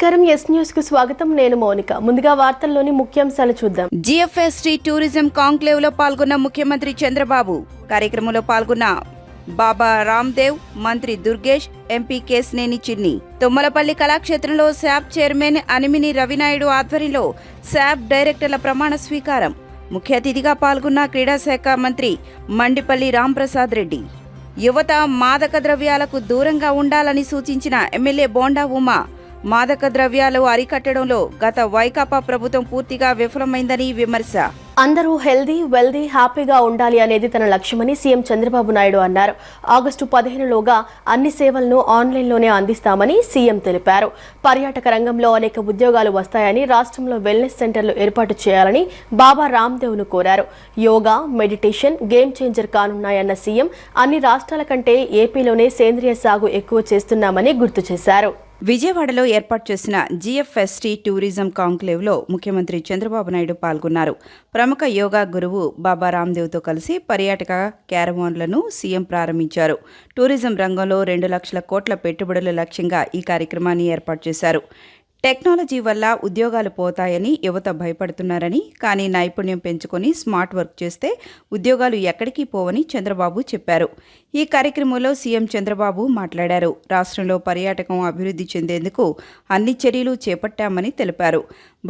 నమస్కారం yes news కు స్వాగతం. నేను మౌనిక. ముందుగా వార్తల్లోని ముఖ్యాంశాలు చూద్దాం. జిఎఫ్ఎస్టీ టూరిజం కాంక్లేవ్ లో పాల్గొన్న ముఖ్యమంత్రి చంద్రబాబు. కార్యక్రమంలో పాల్గొన్న బాబా రామ్దేవ్, మంత్రి దుర్గేష్, ఎంపీ కేశినేని చిన్ని. తుమ్మలపల్లి కళాక్షేత్రంలో శాప్ చైర్మన్ అనిమిని రవినాయుడు ఆధ్వర్యంలో శాప్ డైరెక్టర్ల ప్రమాణ స్వీకారం. ముఖ్య అతిథిగా పాల్గొన్న క్రీడా శాఖ మంత్రి మండిపల్లి రాంప్రసాద్ రెడ్డి. యువత మాదక ద్రవ్యాలకు దూరంగా ఉండాలని సూచించిన ఎమ్మెల్యే బోండా ఉమా. మాదక ద్రవ్యాలు అరికట్టడంలో గత వైకాపా ప్రభుత్వం పూర్తిగా విఫలమైందని విమర్శ. అందరూ హెల్దీ, వెల్దీ, హ్యాపీగా ఉండాలి అనేది తన లక్ష్యమని సీఎం చంద్రబాబు నాయుడు అన్నారు. ఆగస్టు 15లోగా అన్ని సేవలను ఆన్లైన్లోనే అందిస్తామని సీఎం తెలిపారు. పర్యాటక రంగంలో అనేక ఉద్యోగాలు వస్తాయని, రాష్ట్రంలో వెల్నెస్ సెంటర్లు ఏర్పాటు చేయాలని బాబా రామ్దేవ్ను కోరారు. యోగా, మెడిటేషన్ గేమ్ చేంజర్ కానున్నాయన్న సీఎం అన్ని రాష్ట్రాల కంటే ఏపీలోనే సేంద్రియ సాగు ఎక్కువ చేస్తున్నామని గుర్తు చేశారు. విజయవాడలో ఏర్పాటు చేసిన జిఎఫ్ఎస్టీ టూరిజం కాంక్లేవ్లో ముఖ్యమంత్రి చంద్రబాబు నాయుడు పాల్గొన్నారు. ప్రముఖ యోగా గురువు బాబా రామ్దేవ్తో కలిసి పర్యాటక క్యారవాన్లను సీఎం ప్రారంభించారు. టూరిజం రంగంలో 2 లక్షల కోట్ల పెట్టుబడుల లక్ష్యంగా ఈ కార్యక్రమాన్ని ఏర్పాటు చేశారు. టెక్నాలజీ వల్ల ఉద్యోగాలు పోతాయని యువత భయపడుతున్నారని, కానీ నైపుణ్యం పెంచుకొని స్మార్ట్ వర్క్ చేస్తే ఉద్యోగాలు ఎక్కడికి పోవని చంద్రబాబు చెప్పారు. ఈ కార్యక్రమంలో సీఎం చంద్రబాబు మాట్లాడారు. రాష్ట్రంలో పర్యాటకం అభివృద్ధి చెందేందుకు అన్ని చర్యలు చేపట్టామని తెలిపారు.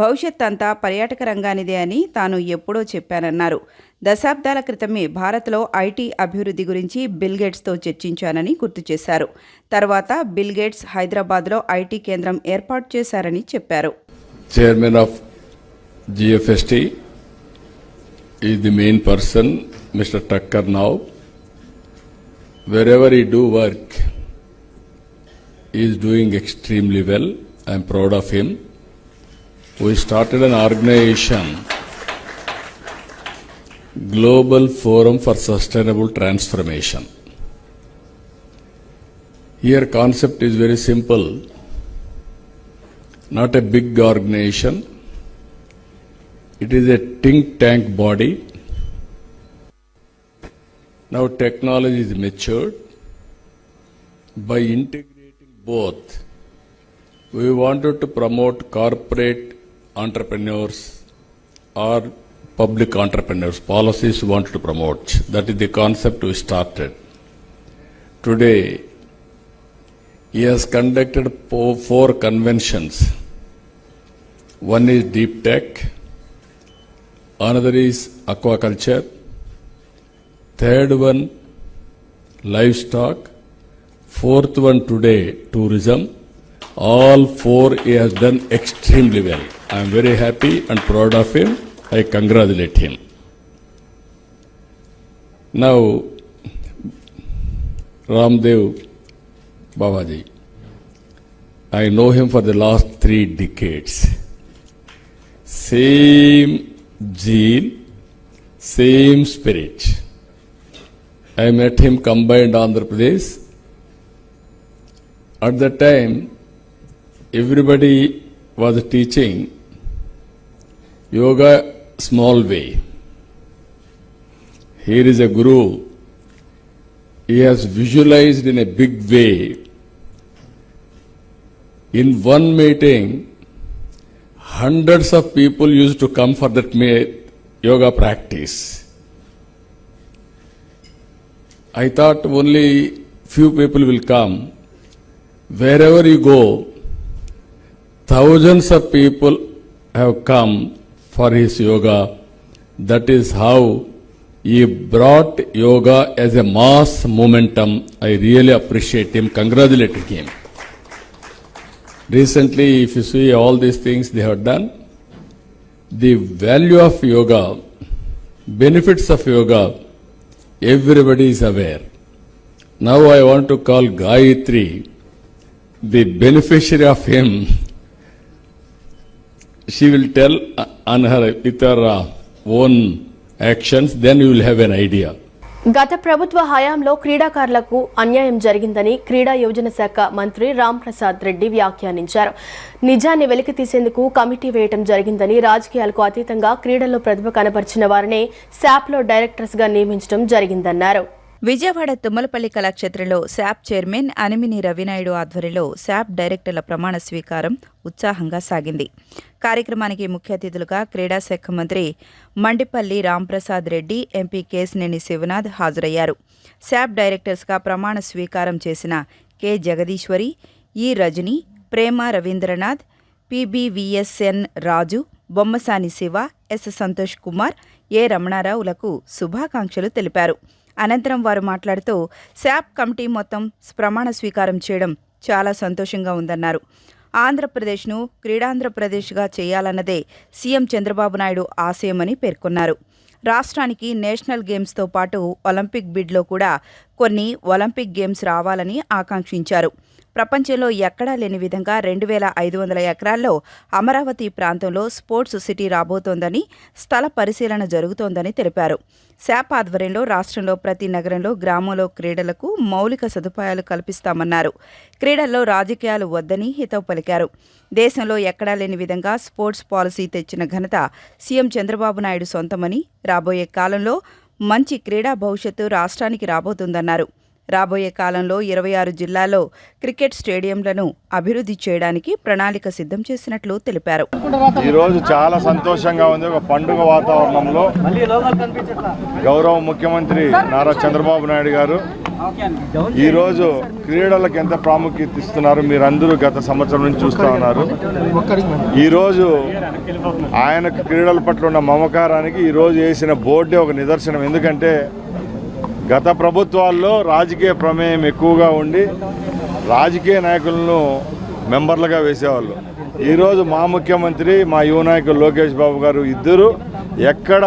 భవిష్యత్ అంతా పర్యాటక రంగానిదే అని తాను ఎప్పుడో చెప్పానన్నారు. దశాబ్దాల క్రితమే భారత్లో ఐటీ అభివృద్ధి గురించి బిల్ గేట్స్తో చర్చించానని గుర్తు చేశారు. తర్వాత బిల్ గేట్స్ హైదరాబాద్లో ఐటీ కేంద్రం ఏర్పాటు చేశారని చెప్పారు. Chairman of జిఎఫ్ఎస్టీ is the main person, mister Tucker. Now wherever he do work, he is doing extremely well. I am proud of him. We started an organization, Global Forum for Sustainable Transformation. Here concept is very simple. Not a big organization. It is a think tank body. Now technology is matured. By integrating both, we wanted to promote corporate entrepreneurs or public entrepreneurs. Policies we wanted to promote. That is the concept we started. Today, he has conducted 4 conventions. One is deep tech, another is aquaculture, third one livestock, fourth one today tourism. All 4 he has done extremely well. I am very happy and proud of him. I congratulate him. Now, Ramdev Babaji, I know him for the last 3 decades. Same zeal, same spirit. I met him combined Andhra Pradesh. At that time, everybody was teaching yoga small way. Here is a guru. He has visualized in a big way. In one meeting, hundreds of people used to come for that yoga practice. I thought only few people will come. Wherever you go, thousands of people have come for his yoga. That is how he brought yoga as a mass momentum. I really appreciate him, congratulate him. Recently, if you see all these things they have done, the value of yoga, benefits of yoga, everybody is aware. Now I want to call Gayatri, the beneficiary of him. She will tell on her with her own actions, then you will have an idea. గత ప్రభుత్వ హయాంలో క్రీడాకారులకు అన్యాయం జరిగిందని క్రీడా యువజన శాఖ మంత్రి రాంప్రసాద్ రెడ్డి వ్యాఖ్యానించారు. నిజాన్ని వెలికి తీసేందుకు కమిటీ వేయటం జరిగిందని, రాజకీయాలకు అతీతంగా క్రీడల్లో ప్రతిభ కనబర్చిన వారినే శాప్లో డైరెక్టర్స్ గా నియమించడం జరిగిందన్నారు. విజయవాడ తుమ్మలపల్లి కళాక్షేత్రంలో శాప్ చైర్మన్ అనిమిని రవినాయుడు ఆధ్వర్యంలో శాప్ డైరెక్టర్ల ప్రమాణ స్వీకారం ఉత్సాహంగా సాగింది. కార్యక్రమానికి ముఖ్య అతిథులుగా క్రీడా శాఖ మంత్రి మండిపల్లి రాంప్రసాద్ రెడ్డి, ఎంపీ కేశినేని శివనాథ్ హాజరయ్యారు. శాప్ డైరెక్టర్స్గా ప్రమాణ స్వీకారం చేసిన కె జగదీశ్వరి, ఈ రజని, ప్రేమ రవీంద్రనాథ్, పిబివిఎస్ఎన్ రాజు, బొమ్మసాని శివ, ఎస్ సంతోష్ కుమార్, ఏ రమణారావులకు శుభాకాంక్షలు తెలిపారు. అనంతరం వారు మాట్లాడుతూ శాప్ కమిటీ మొత్తం ప్రమాణ స్వీకారం చేయడం చాలా సంతోషంగా ఉందన్నారు. ఆంధ్రప్రదేశ్ను క్రీడాంధ్రప్రదేశ్గా చేయాలన్నదే సీఎం చంద్రబాబు నాయుడు ఆశయమని పేర్కొన్నారు. రాష్ట్రానికి నేషనల్ గేమ్స్తో పాటు ఒలింపిక్ బిడ్లో కూడా కొన్ని ఒలింపిక్ గేమ్స్ రావాలని ఆకాంక్షించారు. ప్రపంచంలో ఎక్కడా లేని విధంగా 2,500 ఎకరాల్లో అమరావతి ప్రాంతంలో స్పోర్ట్స్ సిటీ రాబోతోందని, స్థల పరిశీలన జరుగుతోందని తెలిపారు. శాప్ ఆధ్వర్యంలో రాష్ట్రంలో ప్రతి నగరంలో, గ్రామంలో క్రీడలకు మౌలిక సదుపాయాలు కల్పిస్తామన్నారు. క్రీడల్లో రాజకీయాలు వద్దని హితవు పలికారు. దేశంలో ఎక్కడా లేని విధంగా స్పోర్ట్స్ పాలసీ తెచ్చిన ఘనత సీఎం చంద్రబాబు నాయుడు సొంతమని, రాబోయే కాలంలో మంచి క్రీడా భవిష్యత్తు రాష్ట్రానికి రాబోతుందన్నారు. రాబోయే కాలంలో 26 జిల్లాల్లో క్రికెట్ స్టేడియంలను అభివృద్ధి చేయడానికి ప్రణాళిక సిద్ధం చేసినట్లు తెలిపారు. ఈరోజు చాలా సంతోషంగా ఉంది. ఒక పండుగ వాతావరణంలో గౌరవ ముఖ్యమంత్రి నారా చంద్రబాబు నాయుడు గారు ఈరోజు క్రీడలకు ఎంత ప్రాముఖ్యత ఇస్తున్నారు మీరందరూ గత సంవత్సరం నుంచి చూస్తూ ఉన్నారు. ఈరోజు ఆయనకు క్రీడల పట్ల ఉన్న మమకారానికి ఈరోజు వేసిన బోర్డే ఒక నిదర్శనం. ఎందుకంటే గత ప్రభుత్వాల్లో రాజకీయ ప్రమేయం ఎక్కువగా ఉండి రాజకీయ నాయకులను మెంబర్లుగా వేసేవాళ్ళు. ఈరోజు మా ముఖ్యమంత్రి, మా యువ నాయకులు లోకేష్ బాబు గారు ఇద్దరు ఎక్కడ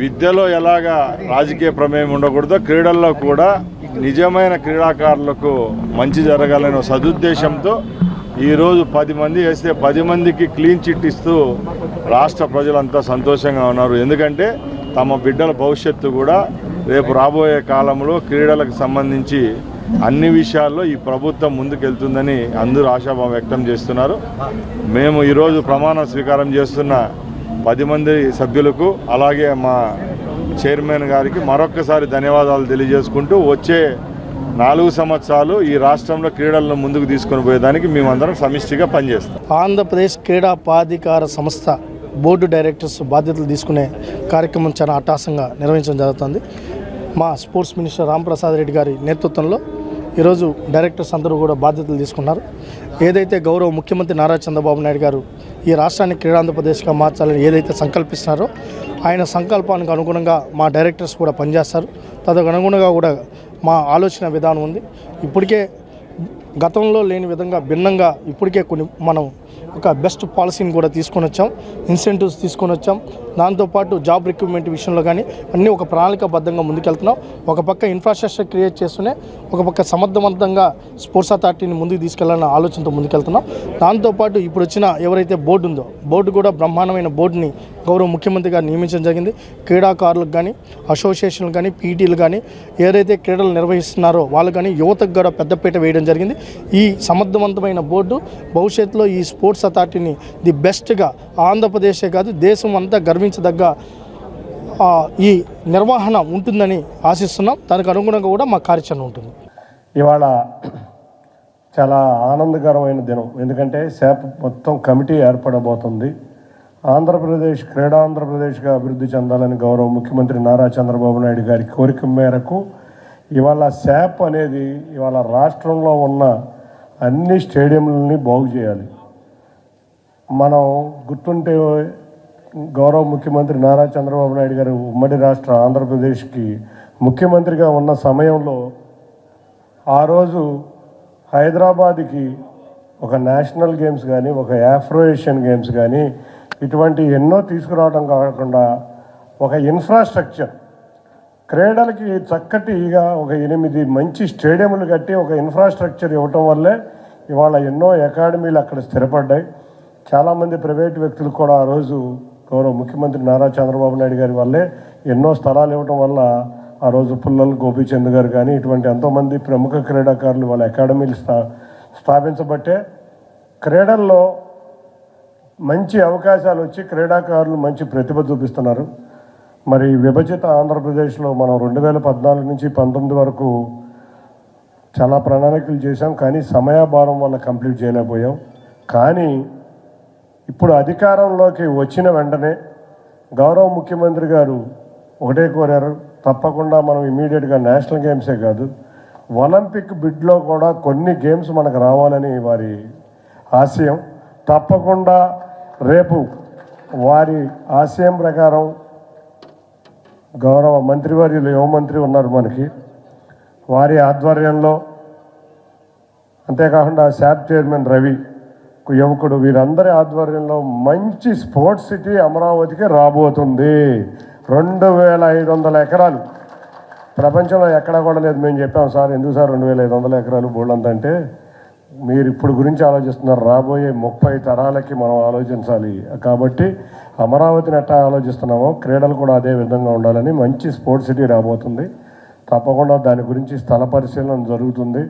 విద్యలో ఎలాగా రాజకీయ ప్రమేయం ఉండకూడదో క్రీడల్లో కూడా నిజమైన క్రీడాకారులకు మంచి జరగాలనే సదుద్దేశంతో ఈరోజు 10 మంది వేస్తే 10 మందికి క్లీన్ చిట్ ఇస్తూ రాష్ట్ర ప్రజలంతా సంతోషంగా ఉన్నారు. ఎందుకంటే తమ బిడ్డల భవిష్యత్తు కూడా రేపు రాబోయే కాలంలో క్రీడలకు సంబంధించి అన్ని విషయాల్లో ఈ ప్రభుత్వం ముందుకెళ్తుందని అందరూ ఆశాభావం వ్యక్తం చేస్తున్నారు. మేము ఈరోజు ప్రమాణ స్వీకారం చేస్తున్న 10 మంది సభ్యులకు, అలాగే మా చైర్మన్ గారికి మరొక్కసారి ధన్యవాదాలు తెలియజేసుకుంటూ వచ్చే 4 సంవత్సరాలు ఈ రాష్ట్రంలో క్రీడలను ముందుకు తీసుకొని పోయేదానికి మేమందరం సమిష్టిగా పనిచేస్తాం. ఆంధ్రప్రదేశ్ క్రీడా ప్రాధికార సంస్థ బోర్డు డైరెక్టర్స్ బాధ్యతలు తీసుకునే కార్యక్రమం చాలా అట్టహాసంగా నిర్వహించడం జరుగుతుంది. మా స్పోర్ట్స్ మినిస్టర్ రాంప్రసాద్ రెడ్డి గారి నేతృత్వంలో ఈరోజు డైరెక్టర్స్ అందరూ కూడా బాధ్యతలు తీసుకున్నారు. ఏదైతే గౌరవ ముఖ్యమంత్రి నారా చంద్రబాబు నాయుడు గారు ఈ రాష్ట్రాన్ని క్రీడాంధ్రప్రదేశ్గా మార్చాలని ఏదైతే సంకల్పిస్తున్నారో ఆయన సంకల్పానికి అనుగుణంగా మా డైరెక్టర్స్ కూడా పనిచేస్తారు. తదనుగుణంగా కూడా మా ఆలోచన విధానం ఉంది. ఇప్పటికే గతంలో లేని విధంగా భిన్నంగా ఇప్పటికే కొన్ని మనం ఒక బెస్ట్ పాలసీని కూడా తీసుకొని వచ్చాం, ఇన్సెంటివ్స్ తీసుకొని వచ్చాం. దాంతోపాటు జాబ్ రిక్రూట్మెంట్ విషయంలో కానీ అన్నీ ఒక ప్రణాళికాబద్ధంగా ముందుకెళ్తున్నాం. ఒక పక్క ఇన్ఫ్రాస్ట్రక్చర్ క్రియేట్ చేస్తూనే ఒక పక్క సమర్థవంతంగా స్పోర్ట్స్ అథారిటీని ముందుకు తీసుకెళ్లాలన్న ఆలోచనతో ముందుకెళ్తున్నాం. దాంతోపాటు ఇప్పుడు వచ్చిన ఎవరైతే బోర్డు ఉందో బోర్డు కూడా బ్రహ్మాండమైన బోర్డుని గౌరవ ముఖ్యమంత్రి గారు నియమించడం జరిగింది. క్రీడాకారులకు కానీ, అసోసియేషన్లు కానీ, పీటీలు కానీ ఏదైతే క్రీడలు నిర్వహిస్తున్నారో వాళ్ళు కానీ యువతకు కూడా పెద్దపీట వేయడం జరిగింది. ఈ సమర్థవంతమైన బోర్డు భవిష్యత్తులో ఈ స్పోర్ట్స్ అథారిటీని ది బెస్ట్గా ఆంధ్రప్రదేశే కాదు దేశం అంతా గర్వించదగ్గ ఈ నిర్వహణ ఉంటుందని ఆశిస్తున్నాం. దానికి అనుగుణంగా కూడా మా కార్యాచరణ ఉంటుంది. ఇవాళ చాలా ఆనందకరమైన దినం. ఎందుకంటే శాప్ మొత్తం కమిటీ ఏర్పడబోతుంది. ఆంధ్రప్రదేశ్ క్రీడాంధ్రప్రదేశ్గా అభివృద్ధి చెందాలని గౌరవ ముఖ్యమంత్రి నారా చంద్రబాబు నాయుడు గారి కోరిక మేరకు ఇవాళ శాప్ అనేది ఇవాళ రాష్ట్రంలో ఉన్న అన్ని స్టేడియంలని బాగు చేయాలి. మనం గుర్తుంటే గౌరవ ముఖ్యమంత్రి నారా చంద్రబాబు నాయుడు గారు ఉమ్మడి రాష్ట్ర ఆంధ్రప్రదేశ్కి ముఖ్యమంత్రిగా ఉన్న సమయంలో ఆ రోజు హైదరాబాద్కి ఒక నేషనల్ గేమ్స్ కానీ, ఒక ఆఫ్రో ఏషియన్ గేమ్స్ కానీ ఇటువంటి ఎన్నో తీసుకురావడం కాకుండా ఒక ఇన్ఫ్రాస్ట్రక్చర్ క్రీడలకి చక్కటిగా ఒక 8 మంచి స్టేడియంలు కట్టి ఒక ఇన్ఫ్రాస్ట్రక్చర్ ఇవ్వటం వల్లే ఇవాళ ఎన్నో అకాడమీలు అక్కడ స్థిరపడ్డాయి. చాలామంది ప్రైవేట్ వ్యక్తులు కూడా ఆ రోజు గౌరవ ముఖ్యమంత్రి నారా చంద్రబాబు నాయుడు గారి వల్లే ఎన్నో స్థలాలు ఇవ్వటం వల్ల ఆ రోజు పుల్లల గోపీచంద్ గారు కానీ ఇటువంటి ఎంతోమంది ప్రముఖ క్రీడాకారులు వాళ్ళ అకాడమీలు స్థాపించబట్టే క్రీడల్లో మంచి అవకాశాలు వచ్చి క్రీడాకారులు మంచి ప్రతిభ చూపిస్తున్నారు. మరి విభజిత ఆంధ్రప్రదేశ్లో మనం 2014 నుంచి 19 వరకు చాలా ప్రణాళికలు చేశాం, కానీ సమయాభారం వల్ల కంప్లీట్ చేయలేకపోయాం. కానీ ఇప్పుడు అధికారంలోకి వచ్చిన వెంటనే గౌరవ ముఖ్యమంత్రి గారు ఒకటే కోరారు, తప్పకుండా మనం ఇమీడియట్గా నేషనల్ గేమ్సే కాదు ఒలింపిక్ బిడ్లో కూడా కొన్ని గేమ్స్ మనకు రావాలని వారి ఆశయం. తప్పకుండా రేపు వారి ఆశయం ప్రకారం గౌరవ మంత్రివర్యులు యువమంత్రి ఉన్నారు మనకి, వారి ఆధ్వర్యంలో, అంతేకాకుండా శాప్ చైర్మన్ రవి యువకుడు, వీరందరి ఆధ్వర్యంలో మంచి స్పోర్ట్స్ సిటీ అమరావతికి రాబోతుంది. 2500 ఎకరాలు, ప్రపంచంలో ఎక్కడా కూడా లేదు. మేము చెప్పాం సార్, ఎందుకు సార్ 2500 ఎకరాలు బోల్డంత అంటే, మీరు ఇప్పుడు గురించి ఆలోచిస్తున్నారు, రాబోయే 30 తరాలకి మనం ఆలోచించాలి. కాబట్టి అమరావతిని ఎట్టా ఆలోచిస్తున్నామో క్రీడలు కూడా అదే విధంగా ఉండాలని మంచి స్పోర్ట్స్ సిటీ రాబోతుంది. తప్పకుండా దాని గురించి స్థల పరిశీలన జరుగుతుంది.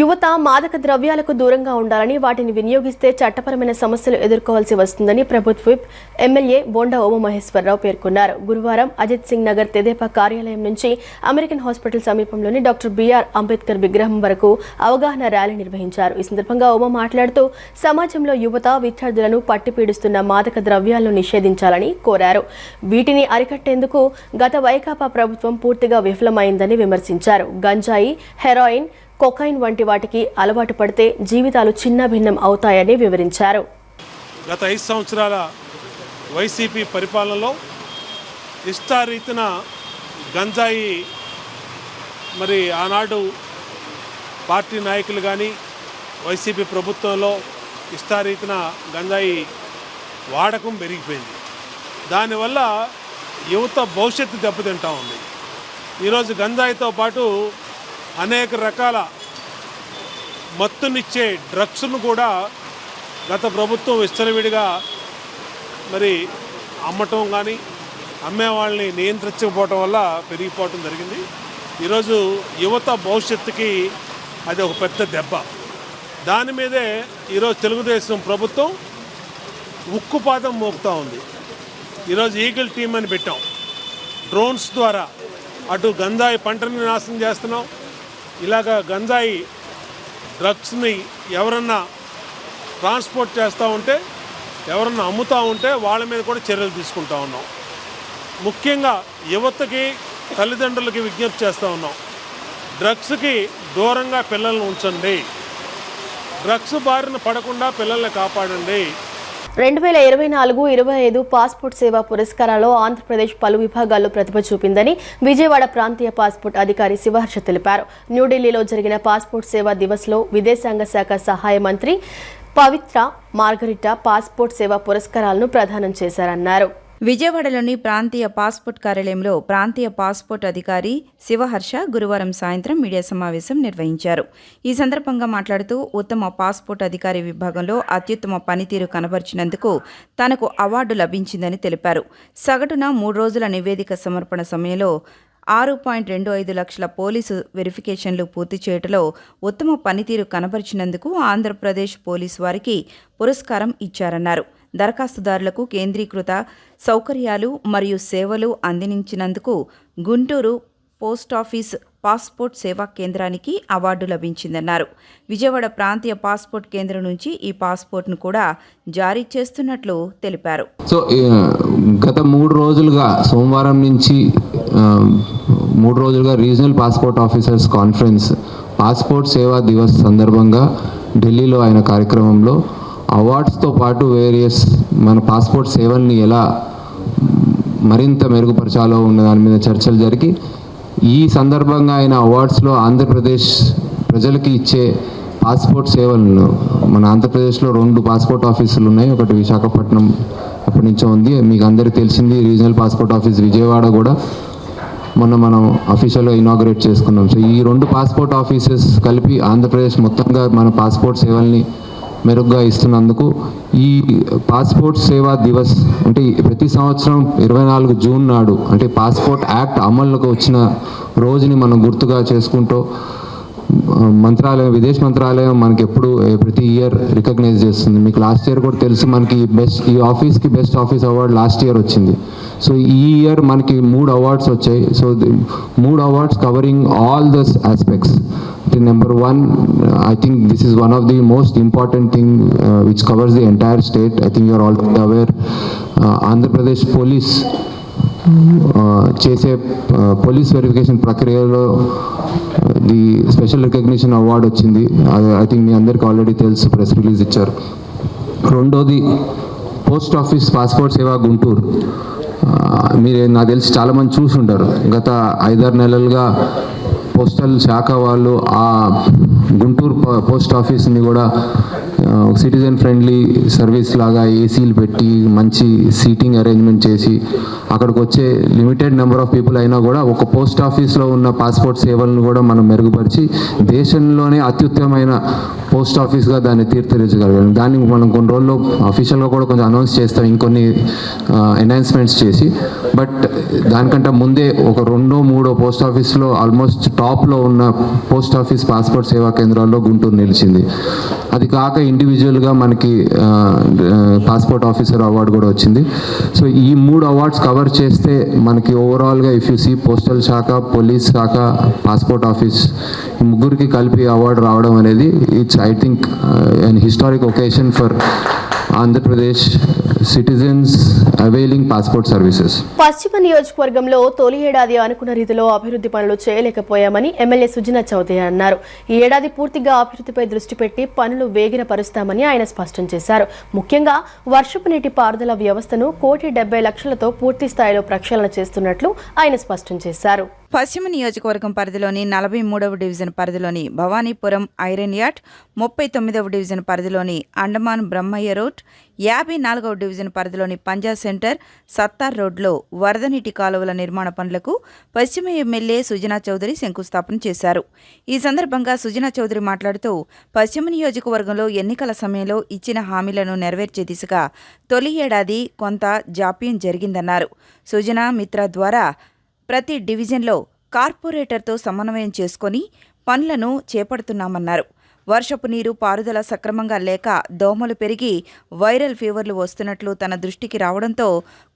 యువత మాదక ద్రవ్యాలకు దూరంగా ఉండాలని, వాటిని వినియోగిస్తే చట్టపరమైన సమస్యలు ఎదుర్కోవాల్సి వస్తుందని ప్రభుత్వ విప్ ఎమ్మెల్యే బోండా ఉమామహేశ్వరరావు పేర్కొన్నారు. గురువారం అజిత్ సింగ్ నగర్ తెదేపా కార్యాలయం నుంచి అమెరికన్ హాస్పిటల్ సమీపంలోని డాక్టర్ బిఆర్ అంబేద్కర్ విగ్రహం వరకు అవగాహన ర్యాలీ నిర్వహించారు. ఈ సందర్భంగా ఉమా మాట్లాడుతూ సమాజంలో యువత విద్యార్థులను పట్టిపీడిస్తున్న మాదక ద్రవ్యాలను నిషేధించాలని కోరారు. వీటిని అరికట్టేందుకు గత వైకాపా ప్రభుత్వం పూర్తిగా విఫలమైందని విమర్శించారు. గంజాయి, హెరాయిన్, కొకైన్ వంటి వాటికి అలవాటు పడితే జీవితాలు చిన్నభిన్నం అవుతాయని వివరించారు. గత 5 సంవత్సరాల వైసీపీ పరిపాలనలో ఇష్టారీతిన గంజాయి, మరి ఆనాడు పార్టీ నాయకులు కానీ వైసీపీ ప్రభుత్వంలో ఇష్టారీతిన గంజాయి వాడకం పెరిగిపోయింది. దానివల్ల యువత భవిష్యత్తు దెబ్బతింటా ఉంది. ఈరోజు గంజాయితో పాటు అనేక రకాల మత్తునిచ్చే డ్రగ్స్ను కూడా గత ప్రభుత్వం విచ్చలవిడిగా మరి అమ్మటం కానీ అమ్మే వాళ్ళని నియంత్రించకపోవటం వల్ల పెరిగిపోవటం జరిగింది. ఈరోజు యువత భవిష్యత్తుకి అది ఒక పెద్ద దెబ్బ. దాని మీదే ఈరోజు తెలుగుదేశం ప్రభుత్వం ఉక్కుపాదం మోపుతూ ఉంది. ఈరోజు ఈగిల్ టీమ్ అని పెట్టాం. డ్రోన్స్ ద్వారా అటు గంజాయి పంటని నాశనం చేస్తున్నాం, ఇలాగ గంజాయి డ్రగ్స్ని ఎవరన్నా ట్రాన్స్పోర్ట్ చేస్తూ ఉంటే, ఎవరన్నా అమ్ముతూ ఉంటే వాళ్ళ మీద కూడా చర్యలు తీసుకుంటా ఉన్నాం. ముఖ్యంగా యువతకి, తల్లిదండ్రులకి విజ్ఞప్తి చేస్తూ ఉన్నాం, డ్రగ్స్కి దూరంగా పిల్లల్ని ఉంచండి, డ్రగ్స్ బారిన పడకుండా పిల్లల్ని కాపాడండి. 2024-25 పాస్పోర్ట్ సేవా పురస్కారాల్లో ఆంధ్రప్రదేశ్ పలు విభాగాల్లో ప్రతిభ చూపిందని విజయవాడ ప్రాంతీయ పాస్పోర్ట్ అధికారి శివహర్ష తెలిపారు. న్యూఢిల్లీలో జరిగిన పాస్పోర్ట్ సేవా దివస్లో విదేశాంగ శాఖ సహాయ మంత్రి పవిత్ర మార్గరిటా పాస్పోర్ట్ సేవా పురస్కారాలను ప్రదానం చేశారన్నారు. విజయవాడలోని ప్రాంతీయ పాస్పోర్ట్ కార్యాలయంలో ప్రాంతీయ పాస్పోర్ట్ అధికారి శివహర్ష గురువారం సాయంత్రం మీడియా సమావేశం నిర్వహించారు. ఈ సందర్భంగా మాట్లాడుతూ ఉత్తమ పాస్పోర్ట్ అధికారి విభాగంలో అత్యుత్తమ పనితీరు కనబర్చినందుకు తనకు అవార్డు లభించిందని తెలిపారు. సగటున 3 రోజుల నివేదిక సమర్పణ సమయంలో 6.25 లక్షల పోలీసు వెరిఫికేషన్లు పూర్తి చేయటంలో ఉత్తమ పనితీరు కనబరిచినందుకు ఆంధ్రప్రదేశ్ పోలీసు వారికి పురస్కారం ఇచ్చారన్నారు. దరఖాస్తుదారులకు కేంద్రీకృత సౌకర్యాలు మరియు సేవలు అందించినందుకు గుంటూరు పోస్టాఫీస్ పాస్పోర్ట్ సేవా కేంద్రానికి అవార్డు లభించిందన్నారు. విజయవాడ ప్రాంతీయ పాస్పోర్ట్ కేంద్రం నుంచి ఈ పాస్పోర్ట్ను కూడా జారీ చేస్తున్నట్లు తెలిపారు. సో గత 3 రోజులుగా సోమవారం నుంచి 3 రోజులుగా regional passport officers conference passport సేవా దివస్ సందర్భంగా ఢిల్లీలో అయిన కార్యక్రమంలో అవార్డ్స్తో పాటు వేరియస్ మన పాస్పోర్ట్ సేవల్ని ఎలా మరింత మెరుగుపరచాలో ఉన్న దాని మీద చర్చలు జరిగి ఈ సందర్భంగా అయిన అవార్డ్స్లో ఆంధ్రప్రదేశ్ ప్రజలకి ఇచ్చే పాస్పోర్ట్ సేవలను మన ఆంధ్రప్రదేశ్లో 2 పాస్పోర్ట్ ఆఫీసులు ఉన్నాయి. ఒకటి విశాఖపట్నం అప్పటి నుంచో ఉంది, మీకు అందరికీ తెలిసింది. రీజనల్ పాస్పోర్ట్ ఆఫీస్ విజయవాడ కూడా మొన్న మనం అఫీషియల్గా ఇనాగ్రేట్ చేసుకున్నాం. సో ఈ 2 పాస్పోర్ట్ ఆఫీసెస్ కలిపి ఆంధ్రప్రదేశ్ మొత్తంగా మన పాస్పోర్ట్ సేవల్ని మెరుగ్గా ఇస్తున్నందుకు ఈ పాస్పోర్ట్ సేవా దివస్ అంటే ప్రతి సంవత్సరం 24 జూన్ నాడు అంటే పాస్పోర్ట్ యాక్ట్ అమల్లోకి వచ్చిన రోజుని మనం గుర్తుగా చేసుకుంటూ మంత్రాలయం, విదేశ్ మంత్రాలయం మనకి ఎప్పుడు ప్రతి ఇయర్ రికగ్నైజ్ చేస్తుంది. మీకు లాస్ట్ ఇయర్ కూడా తెలుసు, మనకి ఈ ఆఫీస్కి best office award last year వచ్చింది. సో ఈ ఇయర్ మనకి 3 అవార్డ్స్ వచ్చాయి. So 3 awards covering all thus aspects. Number 1, I think this is one of the most important thing which covers the entire state. I think you are all aware. Andhra Pradesh Police చేసే police verification ప్రక్రియలో the special recognition award వచ్చింది. I think మీ అందరికీ already తెలుసు, press release ఇచ్చారు. రెండోది post office passport సేవా గుంటూరు. మీరు నాకు తెలిసి చాలామంది చూసి ఉంటారు. గత 5-6 నెలలుగా పోస్టల్ శాఖ వాళ్ళు ఆ గుంటూరు పోస్ట్ ఆఫీస్ని కూడా సిటిజన్ ఫ్రెండ్లీ సర్వీస్ లాగా ఏసీలు పెట్టి మంచి సీటింగ్ అరేంజ్మెంట్ చేసి అక్కడికి వచ్చే లిమిటెడ్ నెంబర్ ఆఫ్ పీపుల్ అయినా కూడా ఒక పోస్ట్ ఆఫీస్లో ఉన్న పాస్పోర్ట్ సేవలను కూడా మనం మెరుగుపరిచి దేశంలోనే అత్యుత్తమైన పోస్ట్ ఆఫీస్గా దాన్ని తీర్చిదిద్దగలిగాం. దాన్ని మనం కొన్ని రోజుల్లో అఫీషియల్గా కూడా కొంచెం అనౌన్స్ చేస్తాం, ఇంకొన్ని ఎన్హాన్స్మెంట్స్ చేసి. బట్ దానికంటే ముందే ఒక 2-3 పోస్ట్ ఆఫీస్లో ఆల్మోస్ట్ టాప్లో ఉన్న పోస్ట్ ఆఫీస్ పాస్పోర్ట్ సేవా కేంద్రాల్లో గుంటూరు నిలిచింది. అది కాక ఇండివిజువల్గా మనకి పాస్పోర్ట్ ఆఫీసర్ అవార్డు కూడా వచ్చింది. సో ఈ 3 అవార్డ్స్ కవర్ చేస్తే మనకి ఓవరాల్గా ఇఫ్ యూ సీ పోస్టల్ శాఖ, పోలీస్ శాఖ, పాస్పోర్ట్ ఆఫీస్ ఈ ముగ్గురికి కలిపి అవార్డు రావడం అనేది it's I think an historic occasion for Andhra Pradesh citizens availing passport services. పశ్చిమ నియోజకవర్గంలో తొలి ఏడాది అనుకున్న రీతిలో అభివృద్ధి పనులు చేయలేకపోయామని ఎమ్మెల్యే సుజనా చౌదరి అన్నారు. ఈ ఏడాది పూర్తిగా అభివృద్ధిపై దృష్టి పెట్టి పనులు వేగిరపరుస్తామని ఆయన స్పష్టం చేశారు. ముఖ్యంగా వర్షపు నీటి పారుదల వ్యవస్థను 1,70,00,000తో పూర్తి స్థాయిలో ప్రక్షాళన చేస్తున్నట్లు ఆయన స్పష్టం చేశారు. పశ్చిమ నియోజకవర్గం పరిధిలోని 43వ డివిజన్ పరిధిలోని భవానీపురం ఐరన్ యార్డ్, 39వ డివిజన్ పరిధిలోని అండమాన్ బ్రహ్మయ్య రోడ్, 54వ డివిజన్ పరిధిలోని పంజా సెంటర్, సత్తార్ రోడ్లో వరద నీటి కాలువల నిర్మాణ పనులకు పశ్చిమ ఎమ్మెల్యే సుజనా చౌదరి శంకుస్థాపన చేశారు. ఈ సందర్భంగా సుజనా చౌదరి మాట్లాడుతూ పశ్చిమ నియోజకవర్గంలో ఎన్నికల సమయంలో ఇచ్చిన హామీలను నెరవేర్చే దిశగా తొలి ఏడాది కొంత జాప్యం జరిగిందన్నారు. సుజనా మిత్ర ద్వారా ప్రతి డివిజన్లో కార్పొరేటర్తో సమన్వయం చేసుకొని పనులను చేపడుతున్నామన్నారు. వర్షపు నీరు పారుదల సక్రమంగా లేక దోమలు పెరిగి వైరల్ ఫీవర్లు వస్తున్నట్లు తన దృష్టికి రావడంతో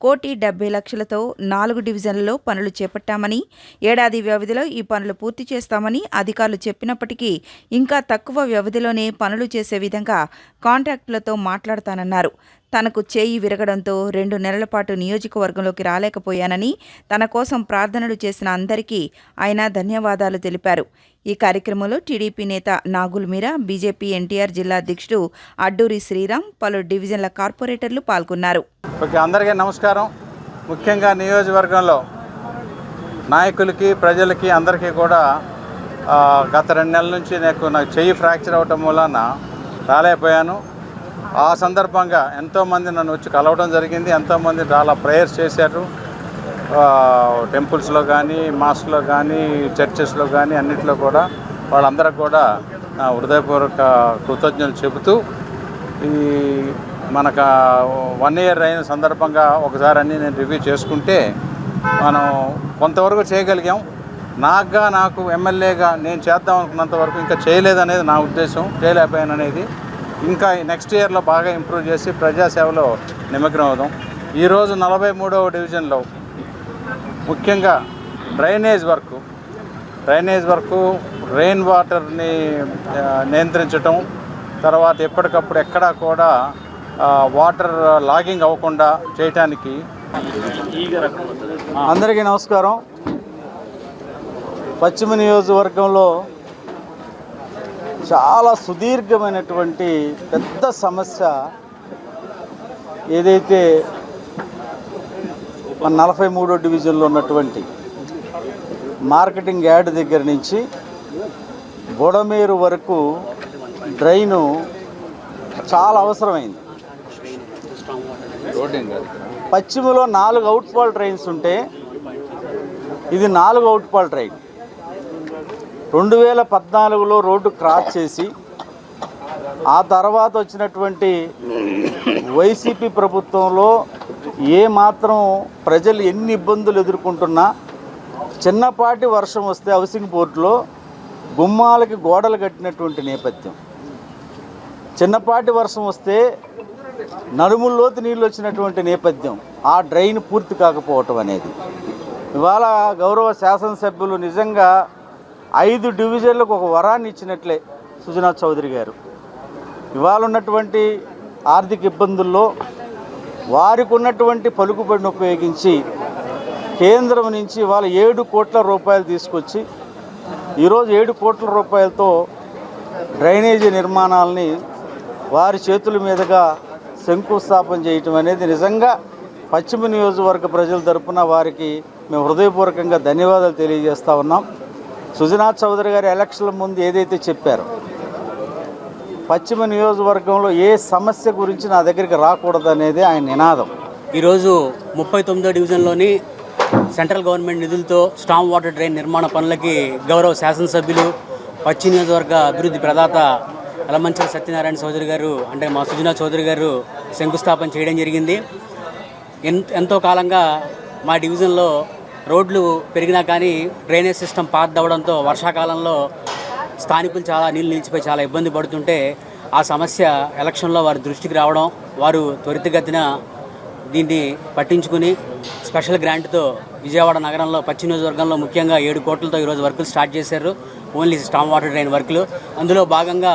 1,70,00,000తో 4 డివిజన్లలో పనులు చేపట్టామని, ఏడాది వ్యవధిలో ఈ పనులు పూర్తి చేస్తామని అధికారులు చెప్పినప్పటికీ ఇంకా తక్కువ వ్యవధిలోనే పనులు చేసే విధంగా కాంట్రాక్టులతో మాట్లాడతానన్నారు. తనకు చేయి విరగడంతో 2 నెలల పాటు నియోజకవర్గంలోకి రాలేకపోయానని, తన కోసం ప్రార్థనలు చేసిన అందరికీ ఆయన ధన్యవాదాలు తెలిపారు. ఈ కార్యక్రమంలో టీడీపీ నేత నాగుల్ మీరా, బీజేపీ ఎన్టీఆర్ జిల్లా అధ్యక్షుడు అడ్డూరి శ్రీరామ్, పలు డివిజన్ల కార్పొరేటర్లు పాల్గొన్నారు. అందరికీ నమస్కారం. ముఖ్యంగా నియోజకవర్గంలో నాయకులకి, ప్రజలకి అందరికీ కూడా గత 2 నెలల నుంచి నాకు చెయ్యి ఫ్రాక్చర్ అవటం వలన రాలేకపోయాను. ఆ సందర్భంగా ఎంతోమంది నన్ను వచ్చి కలవడం జరిగింది. ఎంతోమంది చాలా ప్రేయర్స్ చేశారు. టెంపుల్స్లో కానీ, మాస్క్లో కానీ, చర్చెస్లో కానీ అన్నింటిలో కూడా వాళ్ళందరికీ కూడా హృదయపూర్వక కృతజ్ఞతలు చెబుతూ ఈ మనకు 1 ఇయర్ అయిన సందర్భంగా ఒకసారి అన్నీ నేను రివ్యూ చేసుకుంటే మనం కొంతవరకు చేయగలిగాం. నాకు ఎమ్మెల్యేగా నేను చేద్దాం అనుకున్నంత వరకు ఇంకా చేయలేదనేది నా ఉద్దేశం. చేయలేకపోయాను అనేది. ఇంకా నెక్స్ట్ ఇయర్లో బాగా ఇంప్రూవ్ చేసి ప్రజాసేవలో నిమగ్నం అవుదాం. ఈరోజు 43వ డివిజన్లో ముఖ్యంగా డ్రైనేజ్ వర్కు, రెయిన్ వాటర్ని నియంత్రించటం, తర్వాత ఎప్పటికప్పుడు ఎక్కడా కూడా వాటర్ లాగింగ్ అవ్వకుండా చేయటానికి. అందరికీ నమస్కారం. పశ్చిమ నియోజకవర్గంలో చాలా సుదీర్ఘమైనటువంటి పెద్ద సమస్య ఏదైతే 43వ డివిజన్లో ఉన్నటువంటి మార్కెటింగ్ యార్డ్ దగ్గర నుంచి బొడమేరు వరకు డ్రైను చాలా అవసరమైంది. పశ్చిమలో 4 అవుట్ఫాల్ డ్రైన్స్ ఉంటే ఇది 4 అవుట్ఫాల్ డ్రైన్. 2014లో రోడ్డు క్రాస్ చేసి ఆ తర్వాత వచ్చినటువంటి వైసీపీ ప్రభుత్వంలో ఏమాత్రం ప్రజలు ఎన్ని ఇబ్బందులు ఎదుర్కొంటున్నా చిన్నపాటి వర్షం వస్తే హౌసింగ్ బోర్డులో గుమ్మాలకి గోడలు కట్టినటువంటి నేపథ్యం. చిన్నపాటి వర్షం వస్తే నడుముల్లోతు నీళ్ళు వచ్చినటువంటి నేపథ్యం, ఆ డ్రైన్ పూర్తి కాకపోవటం అనేది. ఇవాళ గౌరవ శాసనసభ్యులు నిజంగా 5 డివిజన్లకు ఒక వరాన్ని ఇచ్చినట్లే సుజనా చౌదరి గారు. ఇవాళ ఉన్నటువంటి ఆర్థిక ఇబ్బందుల్లో వారికి ఉన్నటువంటి పలుకుబడిని ఉపయోగించి కేంద్రం నుంచి ఇవాళ 7 కోట్ల రూపాయలు తీసుకొచ్చి ఈరోజు 7 కోట్ల రూపాయలతో డ్రైనేజీ నిర్మాణాలని వారి చేతుల మీదుగా శంకుస్థాపన చేయటం అనేది నిజంగా పశ్చిమ నియోజకవర్గ ప్రజల తరపున వారికి మేము హృదయపూర్వకంగా ధన్యవాదాలు తెలియజేస్తూ ఉన్నాం. సుజనా చౌదరి గారి ఎలక్షన్ల ముందు ఏదైతే చెప్పారో పశ్చిమ నియోజకవర్గంలో ఏ సమస్య గురించి నా దగ్గరికి రాకూడదు అనేది ఆయన నినాదం. ఈరోజు 39వ డివిజన్లోని సెంట్రల్ గవర్నమెంట్ నిధులతో స్టామ్ వాటర్ డ్రైన్ నిర్మాణ పనులకి గౌరవ శాసనసభ్యులు పశ్చిమ నియోజకవర్గ అభివృద్ధి ప్రదాత యలమంచిలి సత్యనారాయణ చౌదరి గారు అంటే మా సుజనా చౌదరి గారు శంకుస్థాపన చేయడం జరిగింది. ఎంతో కాలంగా మా డివిజన్లో రోడ్లు పెరిగినా కానీ డ్రైనేజ్ సిస్టమ్ పాతదవడంతో వర్షాకాలంలో స్థానికులు చాలా నీళ్ళు నిలిచిపోయి చాలా ఇబ్బంది పడుతుంటే ఆ సమస్య ఎలక్షన్లో వారి దృష్టికి రావడం, వారు త్వరితగతిన దీన్ని పట్టించుకుని స్పెషల్ గ్రాంట్తో విజయవాడ నగరంలో పశ్చిమ నియోజకవర్గంలో ముఖ్యంగా 7 కోట్లతో ఈరోజు వర్కులు స్టార్ట్ చేశారు. ఓన్లీ స్టామ్ వాటర్ డ్రైన్ వర్కులు. అందులో భాగంగా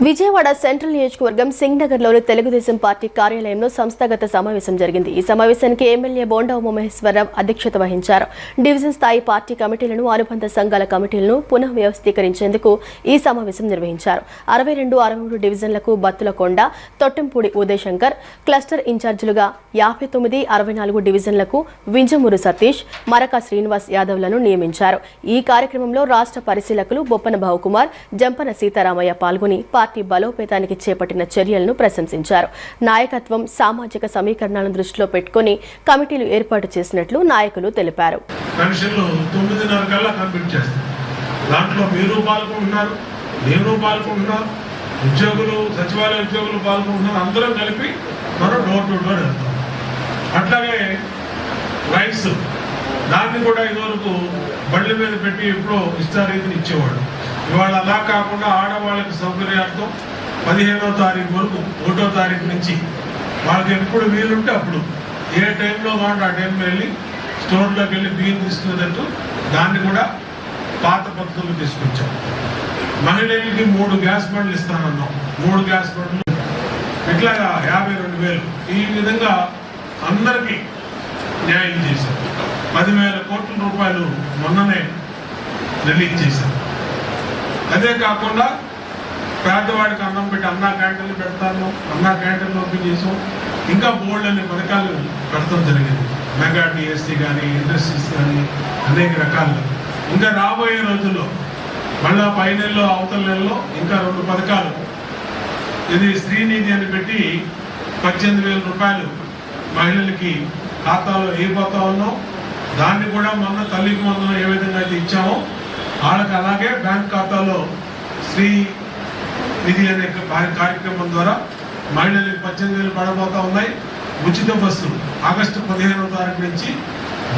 విజయవాడ సెంట్రల్ నియోజకవర్గం సింగ్నగర్లోని తెలుగుదేశం పార్టీ కార్యాలయంలో సంస్థాగత సమావేశం జరిగింది. ఈ సమావేశానికి ఎమ్మెల్యే బోండా ఉమామహేశ్వరరావు అధ్యక్షత వహించారు. డివిజన్ స్థాయి పార్టీ కమిటీలను, అనుబంధ సంఘాల కమిటీలను పునః వ్యవస్థీకరించేందుకు ఈ సమావేశం నిర్వహించారు. 62, 63 డివిజన్లకు బత్తులకొండ, తొట్టెంపూడి ఉదయశంకర్ క్లస్టర్ ఇన్ఛార్జీలుగా, 59, 64 డివిజన్లకు వింజమూరు సతీష్, మరకా శ్రీనివాస్ యాదవ్లను నియమించారు. ఈ కార్యక్రమంలో రాష్ట్ర పరిశీలకులు బొప్పన భావుకుమార్, జంపన సీతారామయ్య పాల్గొని పార్టీ బలోపేతానికి చేపట్టిన చర్యలను ప్రశంసించారు. నాయకత్వం, సామాజిక సమీకరణాలను దృష్టిలో పెట్టుకుని కమిటీలు ఏర్పాటు చేసినట్లు నాయకులు తెలిపారు. దాంట్లో మీరు పాల్గొంటున్నారు, నేను పాల్గొంటున్నారు, ఉద్యోగులు, సచివాలయ ఉద్యోగులు పాల్గొంటున్నారు. అందరం కలిపి మనం డోర్ టు డోర్ వెళ్తాం. అట్లాగే రైస్ దాన్ని కూడా ఇదివరకు బళ్ళ మీద పెట్టి ఎప్పుడో ఇష్టారీతిని ఇచ్చేవాడు. ఇవాళ అలా కాకుండా ఆడవాళ్ళకి సౌకర్యార్థం 15వ తారీఖు వరకు 1వ తారీఖు నుంచి వాళ్ళకి ఎప్పుడు వీలుంటే అప్పుడు ఏ టైంలో కావాలంటే ఆ టైంలో వెళ్ళి స్టోర్లోకి వెళ్ళి బియ్యం తీసుకునేటట్టు దాన్ని కూడా పాత పద్ధతులు తీసుకొచ్చాం. మహిళలకి 3 గ్యాస్ బండ్లు ఇస్తానన్నాం. 3 గ్యాస్ బండ్లు ఇట్లాగా 52,000 ఈ విధంగా అందరికీ న్యాయం చేశాం. 10,000 కోట్ల రూపాయలు మొన్ననే రిలీజ్ చేశాం. అదే కాకుండా పేదవాడికి అన్నం పెట్టి అన్నా క్యాంటీన్లు పెడతాను, అన్నా క్యాంటీన్లు ఓపెన్ చేసాం. ఇంకా బోల్డ్ అనే పథకాలు పెడతాం జరిగింది. మెగా డిఎస్సీ కానీ, ఇండస్ట్రీస్ కానీ అనేక రకాలు. ఇంకా రాబోయే రోజుల్లో మళ్ళా పై నెలలో అవతల నెలలో ఇంకా 2 పథకాలు, ఇది శ్రీనిధి అని పెట్టి 18,000 రూపాయలు మహిళలకి ఖాతాలో వేయబోతా ఉన్నాం. దాన్ని కూడా మొన్న తల్లికి వందనం ఏ విధంగా అయితే ఇచ్చామో వాళ్ళకి అలాగే బ్యాంక్ ఖాతాలో శ్రీ నిధి అనే కార్యక్రమం ద్వారా మహిళలకు 18,000 పడబోతా ఉన్నాయి. ఉచిత బస్సులు ఆగస్టు 15వ తారీఖు నుంచి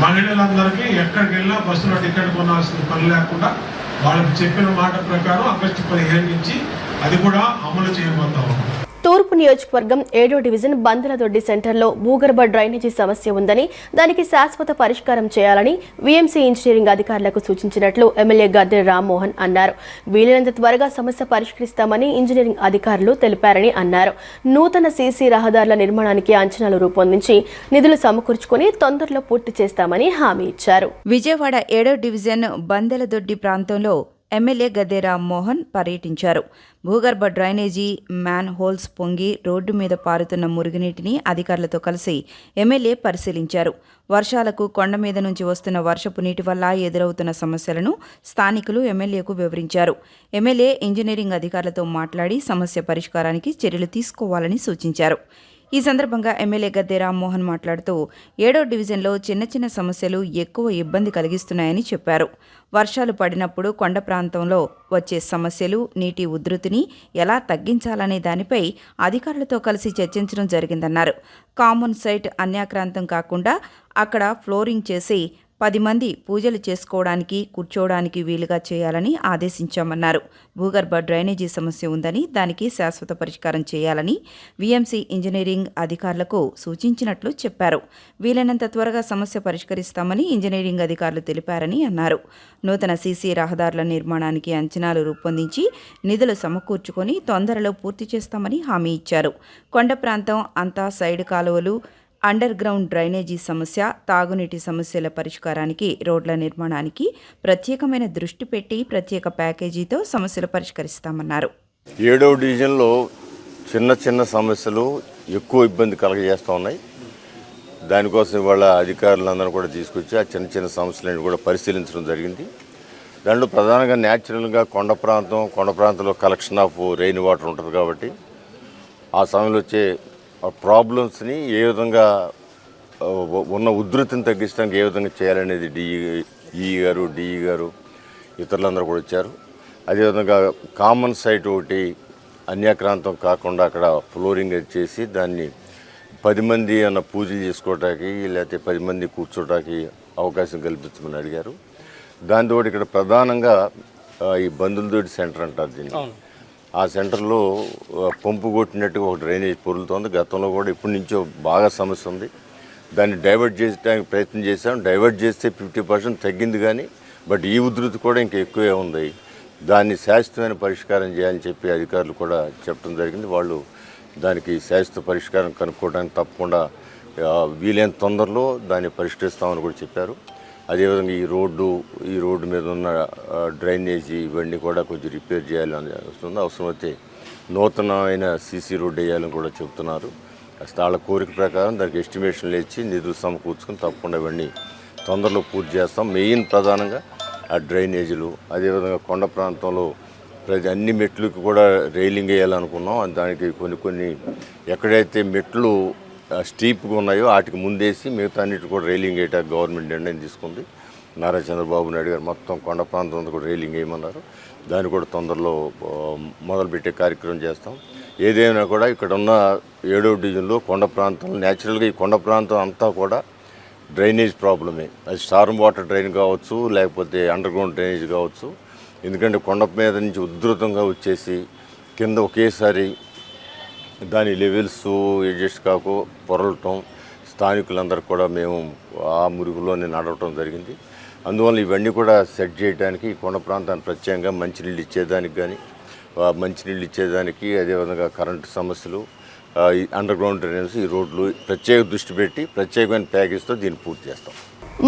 మహిళలందరికీ ఎక్కడికి వెళ్ళినా బస్సులో టికెట్ కొనాల్సిన పని లేకుండా వాళ్ళకి చెప్పిన మాట ప్రకారం ఆగస్టు 15 నుంచి అది కూడా అమలు చేయబోతా ఉన్నాం. తూర్పు నియోజకవర్గం 7వ డివిజన్ బందలదొడ్డి సెంటర్లో భూగర్భ డ్రైనేజీ సమస్య ఉందని, దానికి శాశ్వత పరిష్కారం చేయాలని వీఎంసీ ఇంజనీరింగ్ అధికారులకు సూచించినట్లు ఎమ్మెల్యే గద్దె రామ్మోహన్ అన్నారు. వీలైనంత త్వరగా సమస్య పరిష్కరిస్తామని ఇంజనీరింగ్ అధికారులు తెలిపారని అన్నారు. నూతన సీసీ రహదారుల నిర్మాణానికి అంచనాలు రూపొందించి నిధులు సమకూర్చుకుని తొందరలో పూర్తి చేస్తామని హామీ ఇచ్చారు. విజయవాడ 7వ డివిజన్ బందెలదొడ్డి ప్రాంతంలో ఎమ్మెల్యే గద్దె రామ్మోహన్ పర్యటించారు. భూగర్భ డ్రైనేజీ మ్యాన్ హోల్స్ పొంగి రోడ్డు మీద పారుతున్న మురుగునీటిని అధికారులతో కలిసి ఎమ్మెల్యే పరిశీలించారు. వర్షాలకు కొండ మీద నుంచి వస్తున్న వర్షపు నీటి వల్ల ఎదురవుతున్న సమస్యలను స్థానికులు ఎమ్మెల్యేకు వివరించారు. ఎమ్మెల్యే ఇంజనీరింగ్ అధికారులతో మాట్లాడి సమస్య పరిష్కారానికి చర్యలు తీసుకోవాలని సూచించారు. ఈ సందర్భంగా ఎమ్మెల్యే గద్దె రామ్మోహన్ మాట్లాడుతూ 7వ డివిజన్లో చిన్న చిన్న సమస్యలు ఎక్కువ ఇబ్బంది కలిగిస్తున్నాయని చెప్పారు. వర్షాలు పడినప్పుడు కొండ ప్రాంతంలో వచ్చే సమస్యలు, నీటి ఉధృతిని ఎలా తగ్గించాలనే దానిపై అధికారులతో కలిసి చర్చించడం జరిగిందన్నారు. కామన్ సైట్ అన్యాక్రాంతం కాకుండా అక్కడ ఫ్లోరింగ్ చేసి 10 మంది పూజలు చేసుకోవడానికి కూర్చోవడానికి వీలుగా చేయాలని ఆదేశించామన్నారు. భూగర్భ డ్రైనేజీ సమస్య ఉందని దానికి శాశ్వత పరిష్కారం చేయాలని వీఎంసీ ఇంజనీరింగ్ అధికారులకు సూచించినట్లు చెప్పారు. వీలైనంత త్వరగా సమస్య పరిష్కరిస్తామని ఇంజనీరింగ్ అధికారులు తెలిపారని అన్నారు. నూతన సీసీ రహదారుల నిర్మాణానికి అంచనాలు రూపొందించి నిధులు సమకూర్చుకొని తొందరలో పూర్తి చేస్తామని హామీ ఇచ్చారు. కొండ ప్రాంతం అంతా సైడ్ కాలువలు, అండర్ గ్రౌండ్ డ్రైనేజీ సమస్య, తాగునీటి సమస్యల పరిష్కారానికి, రోడ్ల నిర్మాణానికి ప్రత్యేకమైన దృష్టి పెట్టి ప్రత్యేక ప్యాకేజీతో సమస్యలు పరిష్కరిస్తామన్నారు. 7వ డివిజన్లో చిన్న సమస్యలు ఎక్కువ ఇబ్బంది కలగజేస్తూ ఉన్నాయి. దానికోసం ఇవాళ అధికారులందరూ కూడా తీసుకొచ్చి ఆ చిన్న సమస్యలను కూడా పరిశీలించడం జరిగింది. దాంట్లో ప్రధానంగా న్యాచురల్గా కొండ ప్రాంతంలో కలెక్షన్ ఆఫ్ రెయిన్ వాటర్ ఉంటుంది కాబట్టి ఆ సమయంలో వచ్చే ప్రాబ్లమ్స్ని ఏ విధంగా ఉన్న ఉధృతిని తగ్గించడానికి ఏ విధంగా చేయాలనేది డిఈ గారు ఇతరులందరూ కూడా వచ్చారు. అదేవిధంగా కామన్ సైట్ ఒకటి అన్యాక్రాంతం కాకుండా అక్కడ ఫ్లోరింగ్ చేసి దాన్ని 10 మంది అన్న పూజలు చేసుకోవటానికి లేకపోతే 10 మంది కూర్చోటానికి అవకాశం కల్పించమని అడిగారు. దాంతో ఇక్కడ ప్రధానంగా ఈ బందులదోడి సెంటర్ అంటారు దీన్ని. ఆ సెంటర్లో పంపు కొట్టినట్టుగా ఒక డ్రైనేజ్ పొరులుతోంది. గతంలో కూడా ఇప్పటి నుంచో బాగా సమస్య ఉంది. దాన్ని డైవర్ట్ చేయడానికి ప్రయత్నం చేశాం. డైవర్ట్ చేస్తే 50% తగ్గింది కానీ బట్ ఈ ఉధృతి కూడా ఇంకా ఎక్కువే ఉంది. దాన్ని శాశ్వతమైన పరిష్కారం చేయాలని చెప్పి అధికారులు కూడా చెప్పడం జరిగింది. వాళ్ళు దానికి శాశ్వత పరిష్కారం కనుక్కోవడానికి తప్పకుండా వీలైన తొందరలో దాన్ని పరిష్కరిస్తామని కూడా చెప్పారు. అదేవిధంగా ఈ రోడ్డు మీద ఉన్న డ్రైనేజీ ఇవన్నీ కూడా కొంచెం రిపేర్ చేయాలని వస్తుంది. అవసరమైతే నూతనమైన సీసీ రోడ్డు వేయాలని కూడా చెబుతున్నారు. వాళ్ళ కోరిక ప్రకారం దానికి ఎస్టిమేషన్లు ఇచ్చి నిధులు సమకూర్చుకొని తప్పకుండా ఇవన్నీ తొందరలో పూర్తి చేస్తాం. మెయిన్ ప్రధానంగా ఆ డ్రైనేజీలు, అదేవిధంగా కొండ ప్రాంతంలో అన్ని మెట్లకి కూడా రైలింగ్ వేయాలనుకున్నాం. దానికి కొన్ని ఎక్కడైతే మెట్లు స్టీప్గా ఉన్నాయో వాటికి ముందేసి మిగతా అన్నిటి కూడా రైలింగ్ వేయడానికి గవర్నమెంట్ నిర్ణయం తీసుకుంది. నారా చంద్రబాబు నాయుడు గారు మొత్తం కొండ ప్రాంతం అంతా కూడా రైలింగ్ వేయమన్నారు. దాన్ని కూడా తొందరలో మొదలుపెట్టే కార్యక్రమం చేస్తాం. ఏదైనా కూడా ఇక్కడ ఉన్న 7వ డివిజన్లో కొండ ప్రాంతం న్యాచురల్గా ఈ కొండ ప్రాంతం అంతా కూడా డ్రైనేజ్ ప్రాబ్లమే. అది స్టార్మ్ వాటర్ డ్రైన్ కావచ్చు, లేకపోతే అండర్ గ్రౌండ్ డ్రైనేజ్ కావచ్చు. ఎందుకంటే కొండ మీద నుంచి ఉధృతంగా వచ్చేసి కింద ఒకేసారి దాని లెవెల్స్ అడ్జస్ట్ కాకు పొరలటం, స్థానికులందరూ కూడా మేము ఆ మురుగులోనే నడవటం జరిగింది. అందువల్ల ఇవన్నీ కూడా సెట్ చేయడానికి ఈ కొండ ప్రాంతాన్ని ప్రత్యేకంగా మంచినీళ్ళు ఇచ్చేదానికి అదేవిధంగా కరెంటు సమస్యలు, ఈ అండర్ గ్రౌండ్ డ్రైనేజ్, ఈ రోడ్లు ప్రత్యేక దృష్టి పెట్టి ప్రత్యేకమైన ప్యాకేజ్తో దీన్ని పూర్తి చేస్తాం.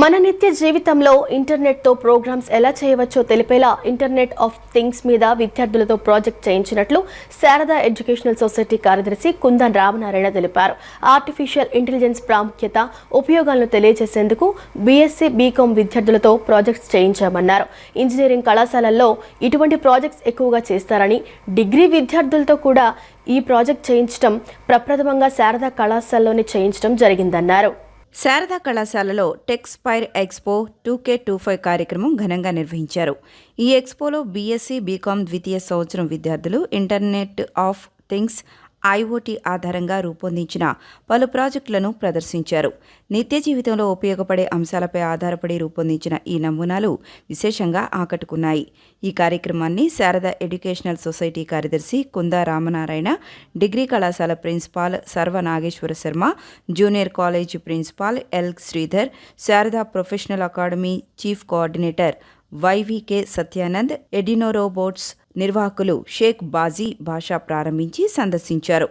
మన నిత్య జీవితంలో ఇంటర్నెట్తో ప్రోగ్రామ్స్ ఎలా చేయవచ్చో తెలిపేలా ఇంటర్నెట్ ఆఫ్ థింగ్స్ మీద విద్యార్థులతో ప్రాజెక్ట్ చేయించినట్లు శారదా ఎడ్యుకేషనల్ సొసైటీ కార్యదర్శి కుందన్ రామనారాయణ తెలిపారు. ఆర్టిఫిషియల్ ఇంటెలిజెన్స్ ప్రాముఖ్యత, ఉపయోగాలను తెలియజేసేందుకు బీఎస్సీ, బీకాం విద్యార్థులతో ప్రాజెక్ట్స్ చేయించామన్నారు. ఇంజనీరింగ్ కళాశాలల్లో ఇటువంటి ప్రాజెక్ట్స్ ఎక్కువగా చేస్తారని, డిగ్రీ విద్యార్థులతో కూడా ఈ ప్రాజెక్ట్ చేయించడం ప్రప్రథమంగా శారదా కళాశాలలోనే చేయించడం జరిగిందన్నారు. శారదా కళాశాలలో టెక్స్పైర్ ఎక్స్పో 2K25 కార్యక్రమం ఘనంగా నిర్వహించారు. ఈ ఎక్స్పోలో బీఎస్సీ, బీకాం ద్వితీయ సంవత్సరం విద్యార్థులు ఇంటర్నెట్ ఆఫ్ థింగ్స్, ఐఓటీ ఆధారంగా రూపొందించిన పలు ప్రాజెక్టులను ప్రదర్శించారు. నిత్య జీవితంలో ఉపయోగపడే అంశాలపై ఆధారపడి రూపొందించిన ఈ నమూనాలు విశేషంగా ఆకట్టుకున్నాయి. ఈ కార్యక్రమాన్ని శారదా ఎడ్యుకేషనల్ సొసైటీ కార్యదర్శి కుందా రామనారాయణ, డిగ్రీ కళాశాల principal Sarva Nageswara Sharma, junior college principal L Sridhar, Sharada professional academy chief coordinator YVK Satyanand, ఎడినోరోబోట్స్ నిర్వాహకులు షేక్ బాజీ భాషా ప్రారంభించి సందర్శించారు.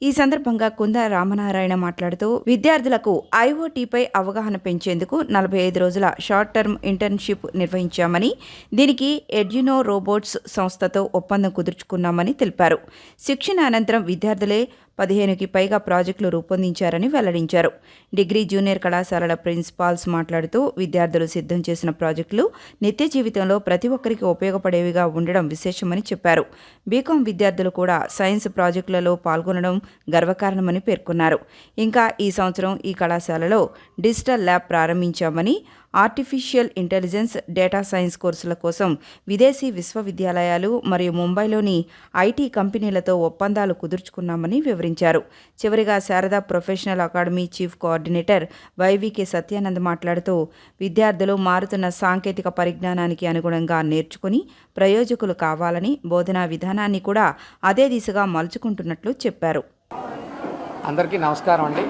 ఈ సందర్భంగా కుందా రామనారాయణ మాట్లాడుతూ విద్యార్థులకు ఐఓటీపై అవగాహన పెంచేందుకు 45 రోజుల షార్ట్ టర్మ్ ఇంటర్న్షిప్ నిర్వహించామని, దీనికి ఎడ్యునో రోబోట్స్ సంస్థతో ఒప్పందం కుదుర్చుకున్నామని తెలిపారు. శిక్షణ అనంతరం విద్యార్థులే 15కి పైగా ప్రాజెక్టులు రూపొందించారని వెల్లడించారు. డిగ్రీ, జూనియర్ కళాశాలల ప్రిన్సిపాల్స్ మాట్లాడుతూ విద్యార్థులు సిద్ధం చేసిన ప్రాజెక్టులు నిత్య జీవితంలో ప్రతి ఒక్కరికి ఉపయోగపడేవిగా ఉండడం విశేషమని చెప్పారు. బీకాం విద్యార్థులు కూడా సైన్స్ ప్రాజెక్టులలో పాల్గొనడం గర్వకారణమని పేర్కొన్నారు. ఇంకా ఈ సంవత్సరం ఈ కళాశాలలో డిజిటల్ ల్యాబ్ ప్రారంభించామని, ఆర్టిఫిషియల్ ఇంటెలిజెన్స్, డేటా సైన్స్ కోర్సుల కోసం విదేశీ విశ్వవిద్యాలయాలు మరియు ముంబైలోని ఐటీ కంపెనీలతో ఒప్పందాలు కుదుర్చుకున్నామని వివరించారు. చివరిగా Sharada professional academy chief coordinator YVK Satyanand మాట్లాడుతూ విద్యార్థులు మారుతున్న సాంకేతిక పరిజ్ఞానానికి అనుగుణంగా నేర్చుకుని ప్రయోజకులు కావాలని, బోధనా విధానాన్ని కూడా అదే దిశగా మలుచుకుంటున్నట్లు చెప్పారు. అందరికీ నమస్కారం అండి.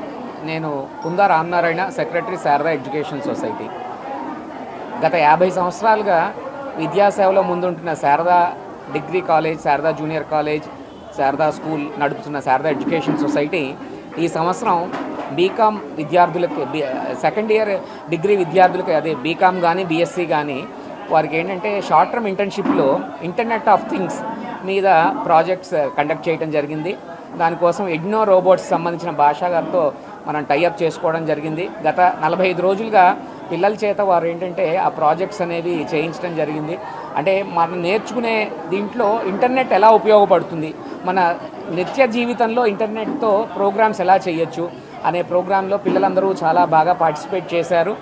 నేను Kunda Ramanarayana, secretary Sharada education society. గత 50 సంవత్సరాలుగా విద్యాసేవలో ముందుంటున్న Sharada degree college, Sharada junior college, Sharada school నడుపుతున్న శారదా ఎడ్యుకేషన్ సొసైటీ ఈ సంవత్సరం బీకామ్ విద్యార్థులకి, సెకండ్ ఇయర్ డిగ్రీ విద్యార్థులకి, అదే బీకామ్ కానీ బీఎస్సీ కానీ వారికి ఏంటంటే షార్ట్ టర్మ్ ఇంటర్న్షిప్లో ఇంటర్నెట్ ఆఫ్ థింగ్స్ మీద ప్రాజెక్ట్స్ కండక్ట్ చేయడం జరిగింది. దానికోసం ఎగ్నో రోబోట్స్ సంబంధించిన భాషా గారితో మనం టైఅప్ చేసుకోవడం జరిగింది. గత 45 రోజులుగా పిల్లల చేత వారు ఏంటంటే ఆ ప్రాజెక్ట్స్ అనేవి చేయించడం జరిగింది. అంటే మనం నేర్చుకునే దీంట్లో ఇంటర్నెట్ ఎలా ఉపయోగపడుతుంది, మన నిత్య జీవితంలో ఇంటర్నెట్తో ప్రోగ్రామ్స్ ఎలా చేయొచ్చు అనే ప్రోగ్రాంలో పిల్లలందరూ చాలా బాగా పార్టిసిపేట్ చేశారు.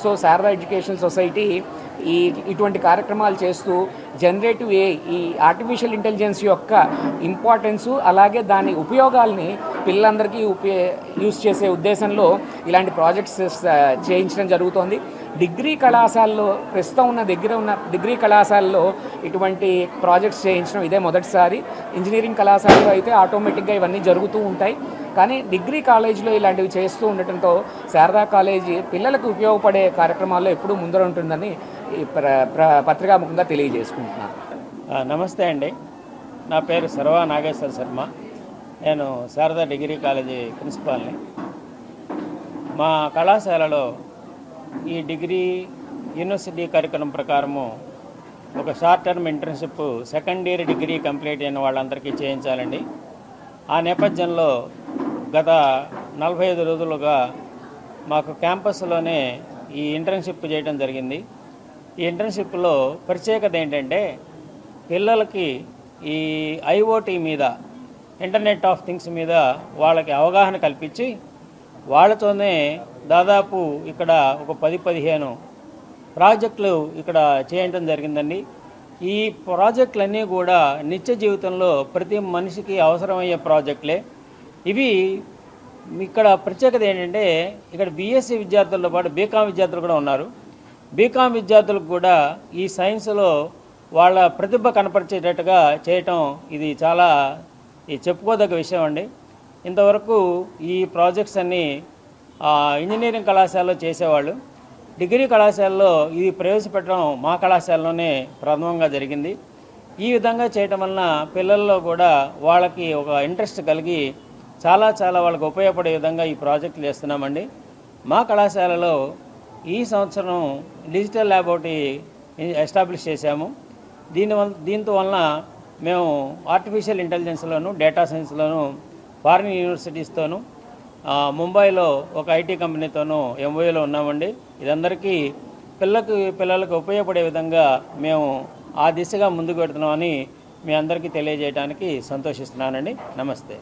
సో శారదా ఎడ్యుకేషన్ సొసైటీ ఇటువంటి కార్యక్రమాలు చేస్తూ జనరేటివ్ ఏఐ, ఈ ఆర్టిఫిషియల్ ఇంటెలిజెన్స్ యొక్క ఇంపార్టెన్సు అలాగే దాని ఉపయోగాల్ని పిల్లలందరికీ యూజ్ చేసే ఉద్దేశంలో ఇలాంటి ప్రాజెక్ట్స్ చేయించడం జరుగుతోంది. డిగ్రీ కళాశాలలో ప్రస్తుతం ఉన్న డిగ్రీ కళాశాలలో ఇటువంటి ప్రాజెక్ట్స్ చేయించడం ఇదే మొదటిసారి. ఇంజనీరింగ్ కళాశాలలో అయితే ఆటోమేటిక్గా ఇవన్నీ జరుగుతూ ఉంటాయి. కానీ డిగ్రీ కాలేజీలో ఇలాంటివి చేస్తూ ఉండటంతో శారదా కాలేజీ పిల్లలకు ఉపయోగపడే కార్యక్రమాల్లో ఎప్పుడూ ముందర ఉంటుందని పత్రికాముఖంగా తెలియజేసుకుంటున్నాను. నమస్తే అండి, నా పేరు సర్వా నాగేశ్వర శర్మ. నేను శారదా డిగ్రీ కాలేజీ ప్రిన్సిపాల్ని. మా కళాశాలలో ఈ డిగ్రీ యూనివర్సిటీ కరికులం ప్రకారము ఒక short term internship second year degree complete అయిన వాళ్ళందరికీ చేయించాలండి. ఆ నేపథ్యంలో గత 45 రోజులుగా మాకు క్యాంపస్లోనే ఈ ఇంటర్న్షిప్ చేయడం జరిగింది. ఈ ఇంటర్న్షిప్లో ప్రత్యేకత ఏంటంటే పిల్లలకి ఈ ఐఓటీ మీద, ఇంటర్నెట్ ఆఫ్ థింగ్స్ మీద వాళ్ళకి అవగాహన కల్పించి వాళ్ళతోనే దాదాపు ఇక్కడ ఒక 10-15 ప్రాజెక్టులు ఇక్కడ చేయటం జరిగిందండి. ఈ ప్రాజెక్టులన్నీ కూడా నిత్య జీవితంలో ప్రతి మనిషికి అవసరమయ్యే ప్రాజెక్టులే. ఇవి ఇక్కడ ప్రత్యేకత ఏంటంటే ఇక్కడ బీఎస్సీ విద్యార్థులతో పాటు బీకామ్ విద్యార్థులు కూడా ఉన్నారు. బీకామ్ విద్యార్థులకు కూడా ఈ సైన్స్లో వాళ్ళ ప్రతిభ కనపరిచేటట్టుగా చేయటం ఇది చాలా చెప్పుకోదగ్గ విషయం అండి. ఇంతవరకు ఈ ప్రాజెక్ట్స్ అన్నీ ఇంజనీరింగ్ కళాశాలలో చేసేవాళ్ళు. డిగ్రీ కళాశాలలో ఇది ప్రవేశపెట్టడం మా కళాశాలలోనే ప్రథమంగా జరిగింది. ఈ విధంగా చేయటం వలన పిల్లల్లో కూడా వాళ్ళకి ఒక ఇంట్రెస్ట్ కలిగి చాలా వాళ్ళకి ఉపయోగపడే విధంగా ఈ ప్రాజెక్టులు చేస్తున్నామండి. మా కళాశాలలో ఈ సంవత్సరం డిజిటల్ ల్యాబ్ ఒకటి ఎస్టాబ్లిష్ చేశాము. దీంతో వలన మేము ఆర్టిఫిషియల్ ఇంటెలిజెన్స్లోను, డేటా సైన్స్లోను ఫారిన్ యూనివర్సిటీస్తోనూ, ముంబైలో ఒక ఐటీ కంపెనీతోనూ ఎంఓయూలో ఉన్నామండి. ఇదందరికీ పిల్లలకు ఉపయోగపడే విధంగా మేము ఆ దిశగా ముందుకు పెడుతున్నామని మీ అందరికీ తెలియజేయడానికి సంతోషిస్తున్నానండి. నమస్తే.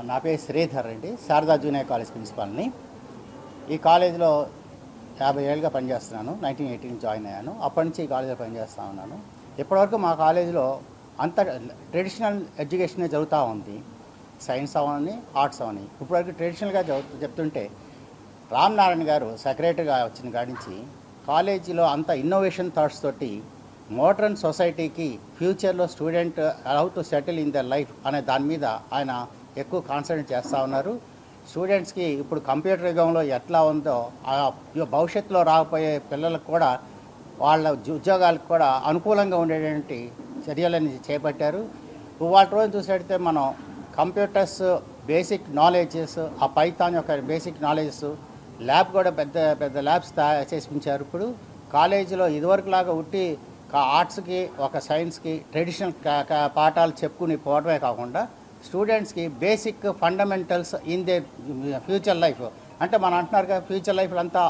నా పేరు శ్రీధర్ అండి, శారదా జూనియర్ కాలేజ్ ప్రిన్సిపాల్ని. ఈ కాలేజీలో 50 ఏళ్ళుగా పనిచేస్తున్నాను. 1980 జాయిన్ అయ్యాను. అప్పటి నుంచి ఈ కాలేజీలో పనిచేస్తూ ఉన్నాను. ఇప్పటివరకు మా కాలేజీలో అంత ట్రెడిషనల్ ఎడ్యుకేషనే జరుగుతూ ఉంది. సైన్స్ అవని, ఆర్ట్స్ అవని. ఇప్పటివరకు ట్రెడిషనల్గా చెప్తుంటే రామనారాయణ గారు సెక్రటరీగా వచ్చిన కాడి నుంచి కాలేజీలో అంత ఇన్నోవేషన్ థాట్స్ తోటి మోడర్న్ సొసైటీకి ఫ్యూచర్లో student how to settle in the life అనే దాని మీద ఆయన ఎక్కువ కాన్సన్ట్రేట్ చేస్తూ ఉన్నారు. స్టూడెంట్స్కి ఇప్పుడు కంప్యూటర్ యుగంలో ఎట్లా ఉందో భవిష్యత్తులో రాకపోయే పిల్లలకు కూడా వాళ్ళ ఉద్యోగాలకు కూడా అనుకూలంగా ఉండేటువంటి చర్యలని చేపట్టారు. వాటి రోజు చూసేటైతే మనం కంప్యూటర్స్ బేసిక్ నాలెడ్జెస్, ఆ పైథాన్ యొక్క బేసిక్ నాలెడ్జెస్, ల్యాబ్ కూడా పెద్ద ల్యాబ్స్ చేసించారు. ఇప్పుడు కాలేజీలో ఇదివరకులాగా ఉట్టి ఆర్ట్స్కి ఒక సైన్స్కి ట్రెడిషనల్ పాఠాలు చెప్పుకుని పోవడమే కాకుండా స్టూడెంట్స్కి basic fundamentals in they future life. అంటే మనం అంటున్నారు కదా ఫ్యూచర్ లైఫ్ అంతా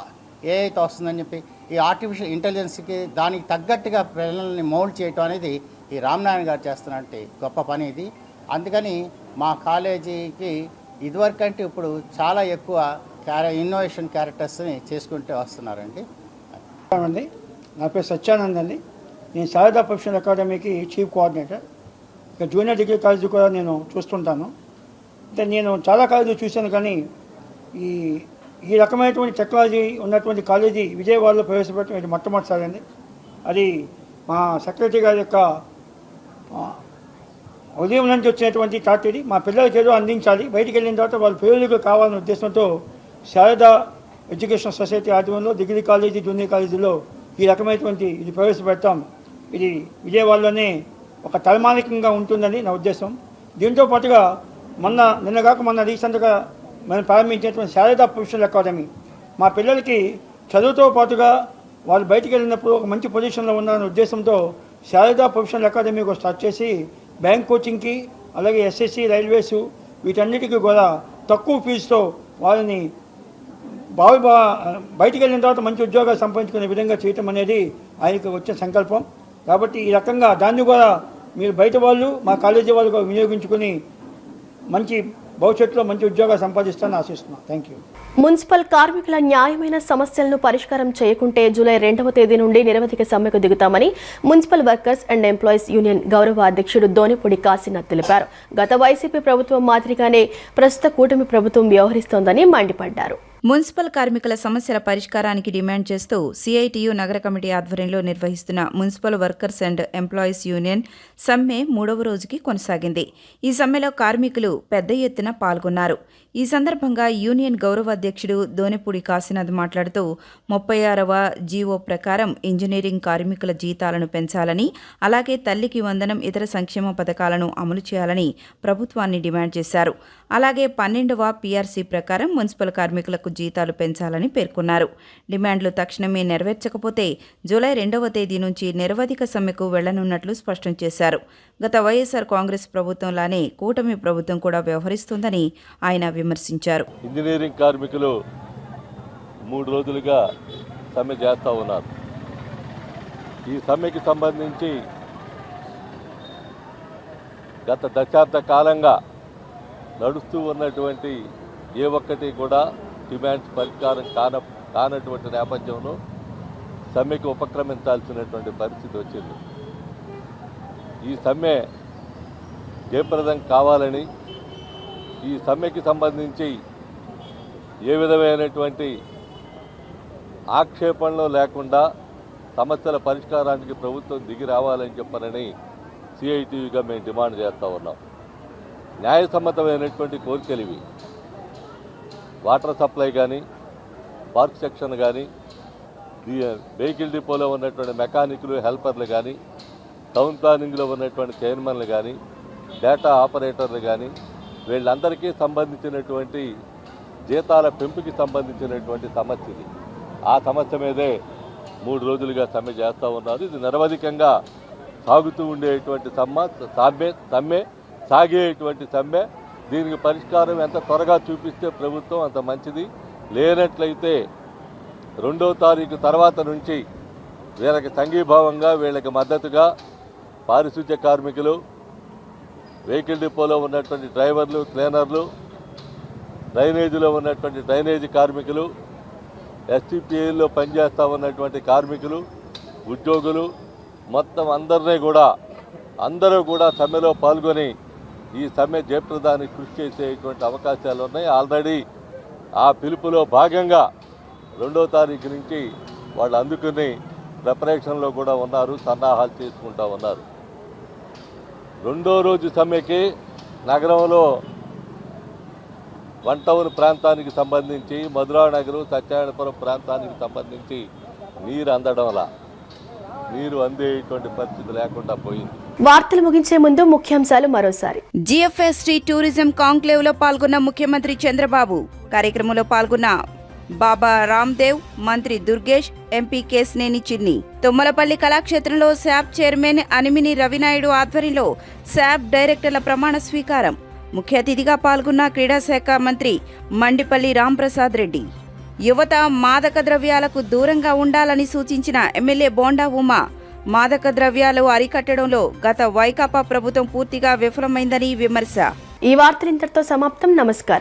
ఏఐతో వస్తుందని చెప్పి ఈ ఆర్టిఫిషియల్ ఇంటెలిజెన్స్కి దానికి తగ్గట్టుగా పిల్లల్ని మౌల్డ్ చేయటం అనేది ఈ రామనారాయణ గారు చేస్తున్నట్టు గొప్ప పని ఇది. అందుకని మా కాలేజీకి ఇదివరకంటే ఇప్పుడు చాలా ఎక్కువ ఇన్నోవేషన్ క్యారెక్టర్స్ని చేసుకుంటూ వస్తున్నారండి. అండి, నా పేరు సత్యానంద్ అండి. నేను శారదా ప్రొఫెషనల్ అకాడమీకి చీఫ్ కోఆర్డినేటర్. ఇక జూనియర్ డిగ్రీ కాలేజీ కూడా నేను చూస్తుంటాను. అంటే నేను చాలా కాలేజీలు చూశాను, కానీ ఈ రకమైనటువంటి టెక్నాలజీ ఉన్నటువంటి కాలేజీ విజయవాడలో ప్రవేశపెట్టడం ఇది మొట్టమొదటిసారి అండి. అది మా సెక్రటరీ గారి యొక్క ఉదయం నుంచి వచ్చినటువంటి థాట్ ఇది. మా పిల్లలకి ఏదో అందించాలి, బయటికి వెళ్ళిన తర్వాత వాళ్ళు ప్రయోజకులు కావాలనే ఉద్దేశంతో శారదా ఎడ్యుకేషన్ సొసైటీ ఆధ్వర్యంలో డిగ్రీ కాలేజీ, జూనియర్ కాలేజీలో ఈ రకమైనటువంటి ఇది ప్రవేశపెడతాం. ఇది విజయవాడలోనే ఒక తలమానికంగా ఉంటుందని నా ఉద్దేశం. దీంతో పాటుగా నిన్న రీసెంట్గా మనం ప్రారంభించినటువంటి శారదా ప్రొఫెషనల్ అకాడమీ మా పిల్లలకి చదువుతో పాటుగా వాళ్ళు బయటికి వెళ్ళినప్పుడు ఒక మంచి పొజిషన్లో ఉన్నారనే ఉద్దేశంతో శారదా ప్రొఫెషనల్ అకాడమీ స్టార్ట్ చేసి బ్యాంక్ కోచింగ్కి, అలాగే ఎస్ఎస్సి, రైల్వేసు వీటన్నిటికీ కూడా తక్కువ ఫీజుతో వాళ్ళని బయటికి వెళ్ళిన తర్వాత మంచి ఉద్యోగాలు సంపాదించుకునే విధంగా చేయటం అనేది ఆయనకు వచ్చిన సంకల్పం. కాబట్టి ఈ రకంగా దాన్ని కూడా మీరు బయట వాళ్ళు, మా కాలేజీ వాళ్ళు కూడా వినియోగించుకుని మంచి భవిష్యత్తులో మంచి ఉద్యోగాలు సంపాదిస్తానని ఆశిస్తున్నాను. Thank you. మున్సిపల్ కార్మికుల న్యాయమైన సమస్యలను పరిష్కారం చేయకుంటే జూలై 2వ తేదీ నుండి నిరవధిక సమ్మెకు దిగుతామని municipal workers and employees union గౌరవ అధ్యక్షుడు దోనిపూడి కాశీనాథ్ తెలిపారు. గత వైసీపీ ప్రభుత్వం మాదిరిగానే ప్రస్తుత కూటమి ప్రభుత్వం వ్యవహరిస్తోందని మండిపడ్డారు. మున్సిపల్ కార్మికుల సమస్యల పరిష్కారానికి డిమాండ్ చేస్తూ సిఐటియు నగర కమిటీ ఆధ్వర్యంలో నిర్వహిస్తున్న municipal workers and employees union సమ్మె 3వ రోజుకి కొనసాగింది. ఈ సమ్మెలో కార్మికులు పెద్ద ఎత్తున పాల్గొన్నారు. ఈ సందర్భంగా యూనియన్ గౌరవ అధ్యక్షుడు దోనిపూడి కాశీనాథ్ మాట్లాడుతూ 36వ జీవో ప్రకారం ఇంజనీరింగ్ కార్మికుల జీతాలను పెంచాలని, అలాగే తల్లికి వందనం, ఇతర సంక్షేమ పథకాలను అమలు చేయాలని ప్రభుత్వాన్ని డిమాండ్ చేశారు. అలాగే 12వ పీఆర్సీ ప్రకారం మున్సిపల్ కార్మికులకు జీతాలు పెంచాలని పేర్కొన్నారు. డిమాండ్లు తక్షణమే నెరవేర్చకపోతే జూలై 2వ తేదీ నుంచి నిరవధిక సమ్మెకు వెళ్లనున్నట్లు స్పష్టం చేశారు. గత వైఎస్ఆర్ కాంగ్రెస్ ప్రభుత్వంలానే కూటమి ప్రభుత్వం కూడా వ్యవహరిస్తోందని ఆయన విమర్శించారు. ఇంజనీరింగ్ కార్మికులు 3 రోజులుగా సమ్మె చేస్తూ ఉన్నారు. ఈ సమ్మెకి సంబంధించి గత దశాబ్ద కాలంగా నడుస్తూ ఉన్నటువంటి ఏ ఒక్కటి కూడా డిమాండ్స్ పరిష్కారం కానటువంటి నేపథ్యంలో సమ్మెకి ఉపక్రమించాల్సినటువంటి పరిస్థితి వచ్చింది. ఈ సమ్మె జయప్రదం కావాలని, ఈ సమ్మెకి సంబంధించి ఏ విధమైనటువంటి ఆక్షేపణలు లేకుండా సమస్యల పరిష్కారానికి ప్రభుత్వం దిగి రావాలని చెప్పనని సిఐటియుగా మేము డిమాండ్ చేస్తూ ఉన్నాం. న్యాయసమ్మతమైనటువంటి కోరికలు ఇవి. వాటర్ సప్లై కానీ, పార్క్ సెక్షన్ కానీ, వెహికల్ డిపోలో ఉన్నటువంటి మెకానిక్లు, హెల్పర్లు కానీ, టౌన్ ప్లానింగ్లో ఉన్నటువంటి చైర్మన్లు కానీ, డేటా ఆపరేటర్లు కానీ, వీళ్ళందరికీ సంబంధించినటువంటి జీతాల పెంపుకి సంబంధించినటువంటి సమస్య ఇది. ఆ సమస్య మీదే 3 రోజులుగా సమ్మె చేస్తూ ఉన్నారు. ఇది నిరవధికంగా సాగుతూ ఉండేటువంటి సమ్మె సాగేటువంటి సమ్మె. దీనికి పరిష్కారం ఎంత త్వరగా చూపిస్తే ప్రభుత్వం అంత మంచిది. లేనట్లయితే 2వ తారీఖు తర్వాత నుంచి వీళ్ళకి సంఘీభావంగా, వీళ్ళకి మద్దతుగా పారిశుద్ధ్య కార్మికులు, వెహికల్ డిపోలో ఉన్నటువంటి డ్రైవర్లు, క్లీనర్లు, డ్రైనేజీలో ఉన్నటువంటి డ్రైనేజీ కార్మికులు, ఎస్టీపీఐలో పనిచేస్తూ ఉన్నటువంటి కార్మికులు, ఉద్యోగులు మొత్తం అందరూ కూడా సమ్మెలో పాల్గొని ఈ సమ్మె జయప్రదానికి కృషి చేసేటువంటి అవకాశాలు ఉన్నాయి. ఆల్రెడీ ఆ పిలుపులో భాగంగా 2వ తారీఖు నుంచి వాళ్ళు అందుకుని ప్రిపరేషన్లో కూడా ఉన్నారు, సన్నాహాలు చేసుకుంటూ ఉన్నారు. 2వ రోజు సమ్మెకి నగరంలో 1 టౌన్ ప్రాంతానికి సంబంధించి, మధురానగరం, సత్యనారాయణపురం ప్రాంతానికి సంబంధించి నీరు అందేటువంటి పరిస్థితి లేకుండా పోయింది. వార్తలు ముగించే ముందు ముఖ్యాంశాలు మరోసారి. జిఎఫ్ఎస్టీ టూరిజం కాంక్లేవ్ లో పాల్గొన్న ముఖ్యమంత్రి చంద్రబాబు. కార్యక్రమంలో పాల్గొన్న బాబా రామ్దేవ్, మంత్రి దుర్గేష్, ఎంపీ కేశినేని చిన్ని. తుమ్మలపల్లి కళాక్షేత్రంలో శాప్ చైర్మన్ అనిమిని రవినాయుడు ఆధ్వర్యంలో శాప్ డైరెక్టర్ల ప్రమాణ స్వీకారం. ముఖ్య అతిథిగా పాల్గొన్న క్రీడాశాఖ మంత్రి మండిపల్లి రాంప్రసాద్ రెడ్డి. యువత మాదక ద్రవ్యాలకు దూరంగా ఉండాలని సూచించిన ఎమ్మెల్యే బోండా ఉమా. మాదక ద్రవ్యాలు అరికట్టడంలో గత వైకాపా ప్రభుత్వం పూర్తిగా విఫలమైందని విమర్శ. ఈ వార్తలు ఇంతటితో సమాప్తం. నమస్కారం.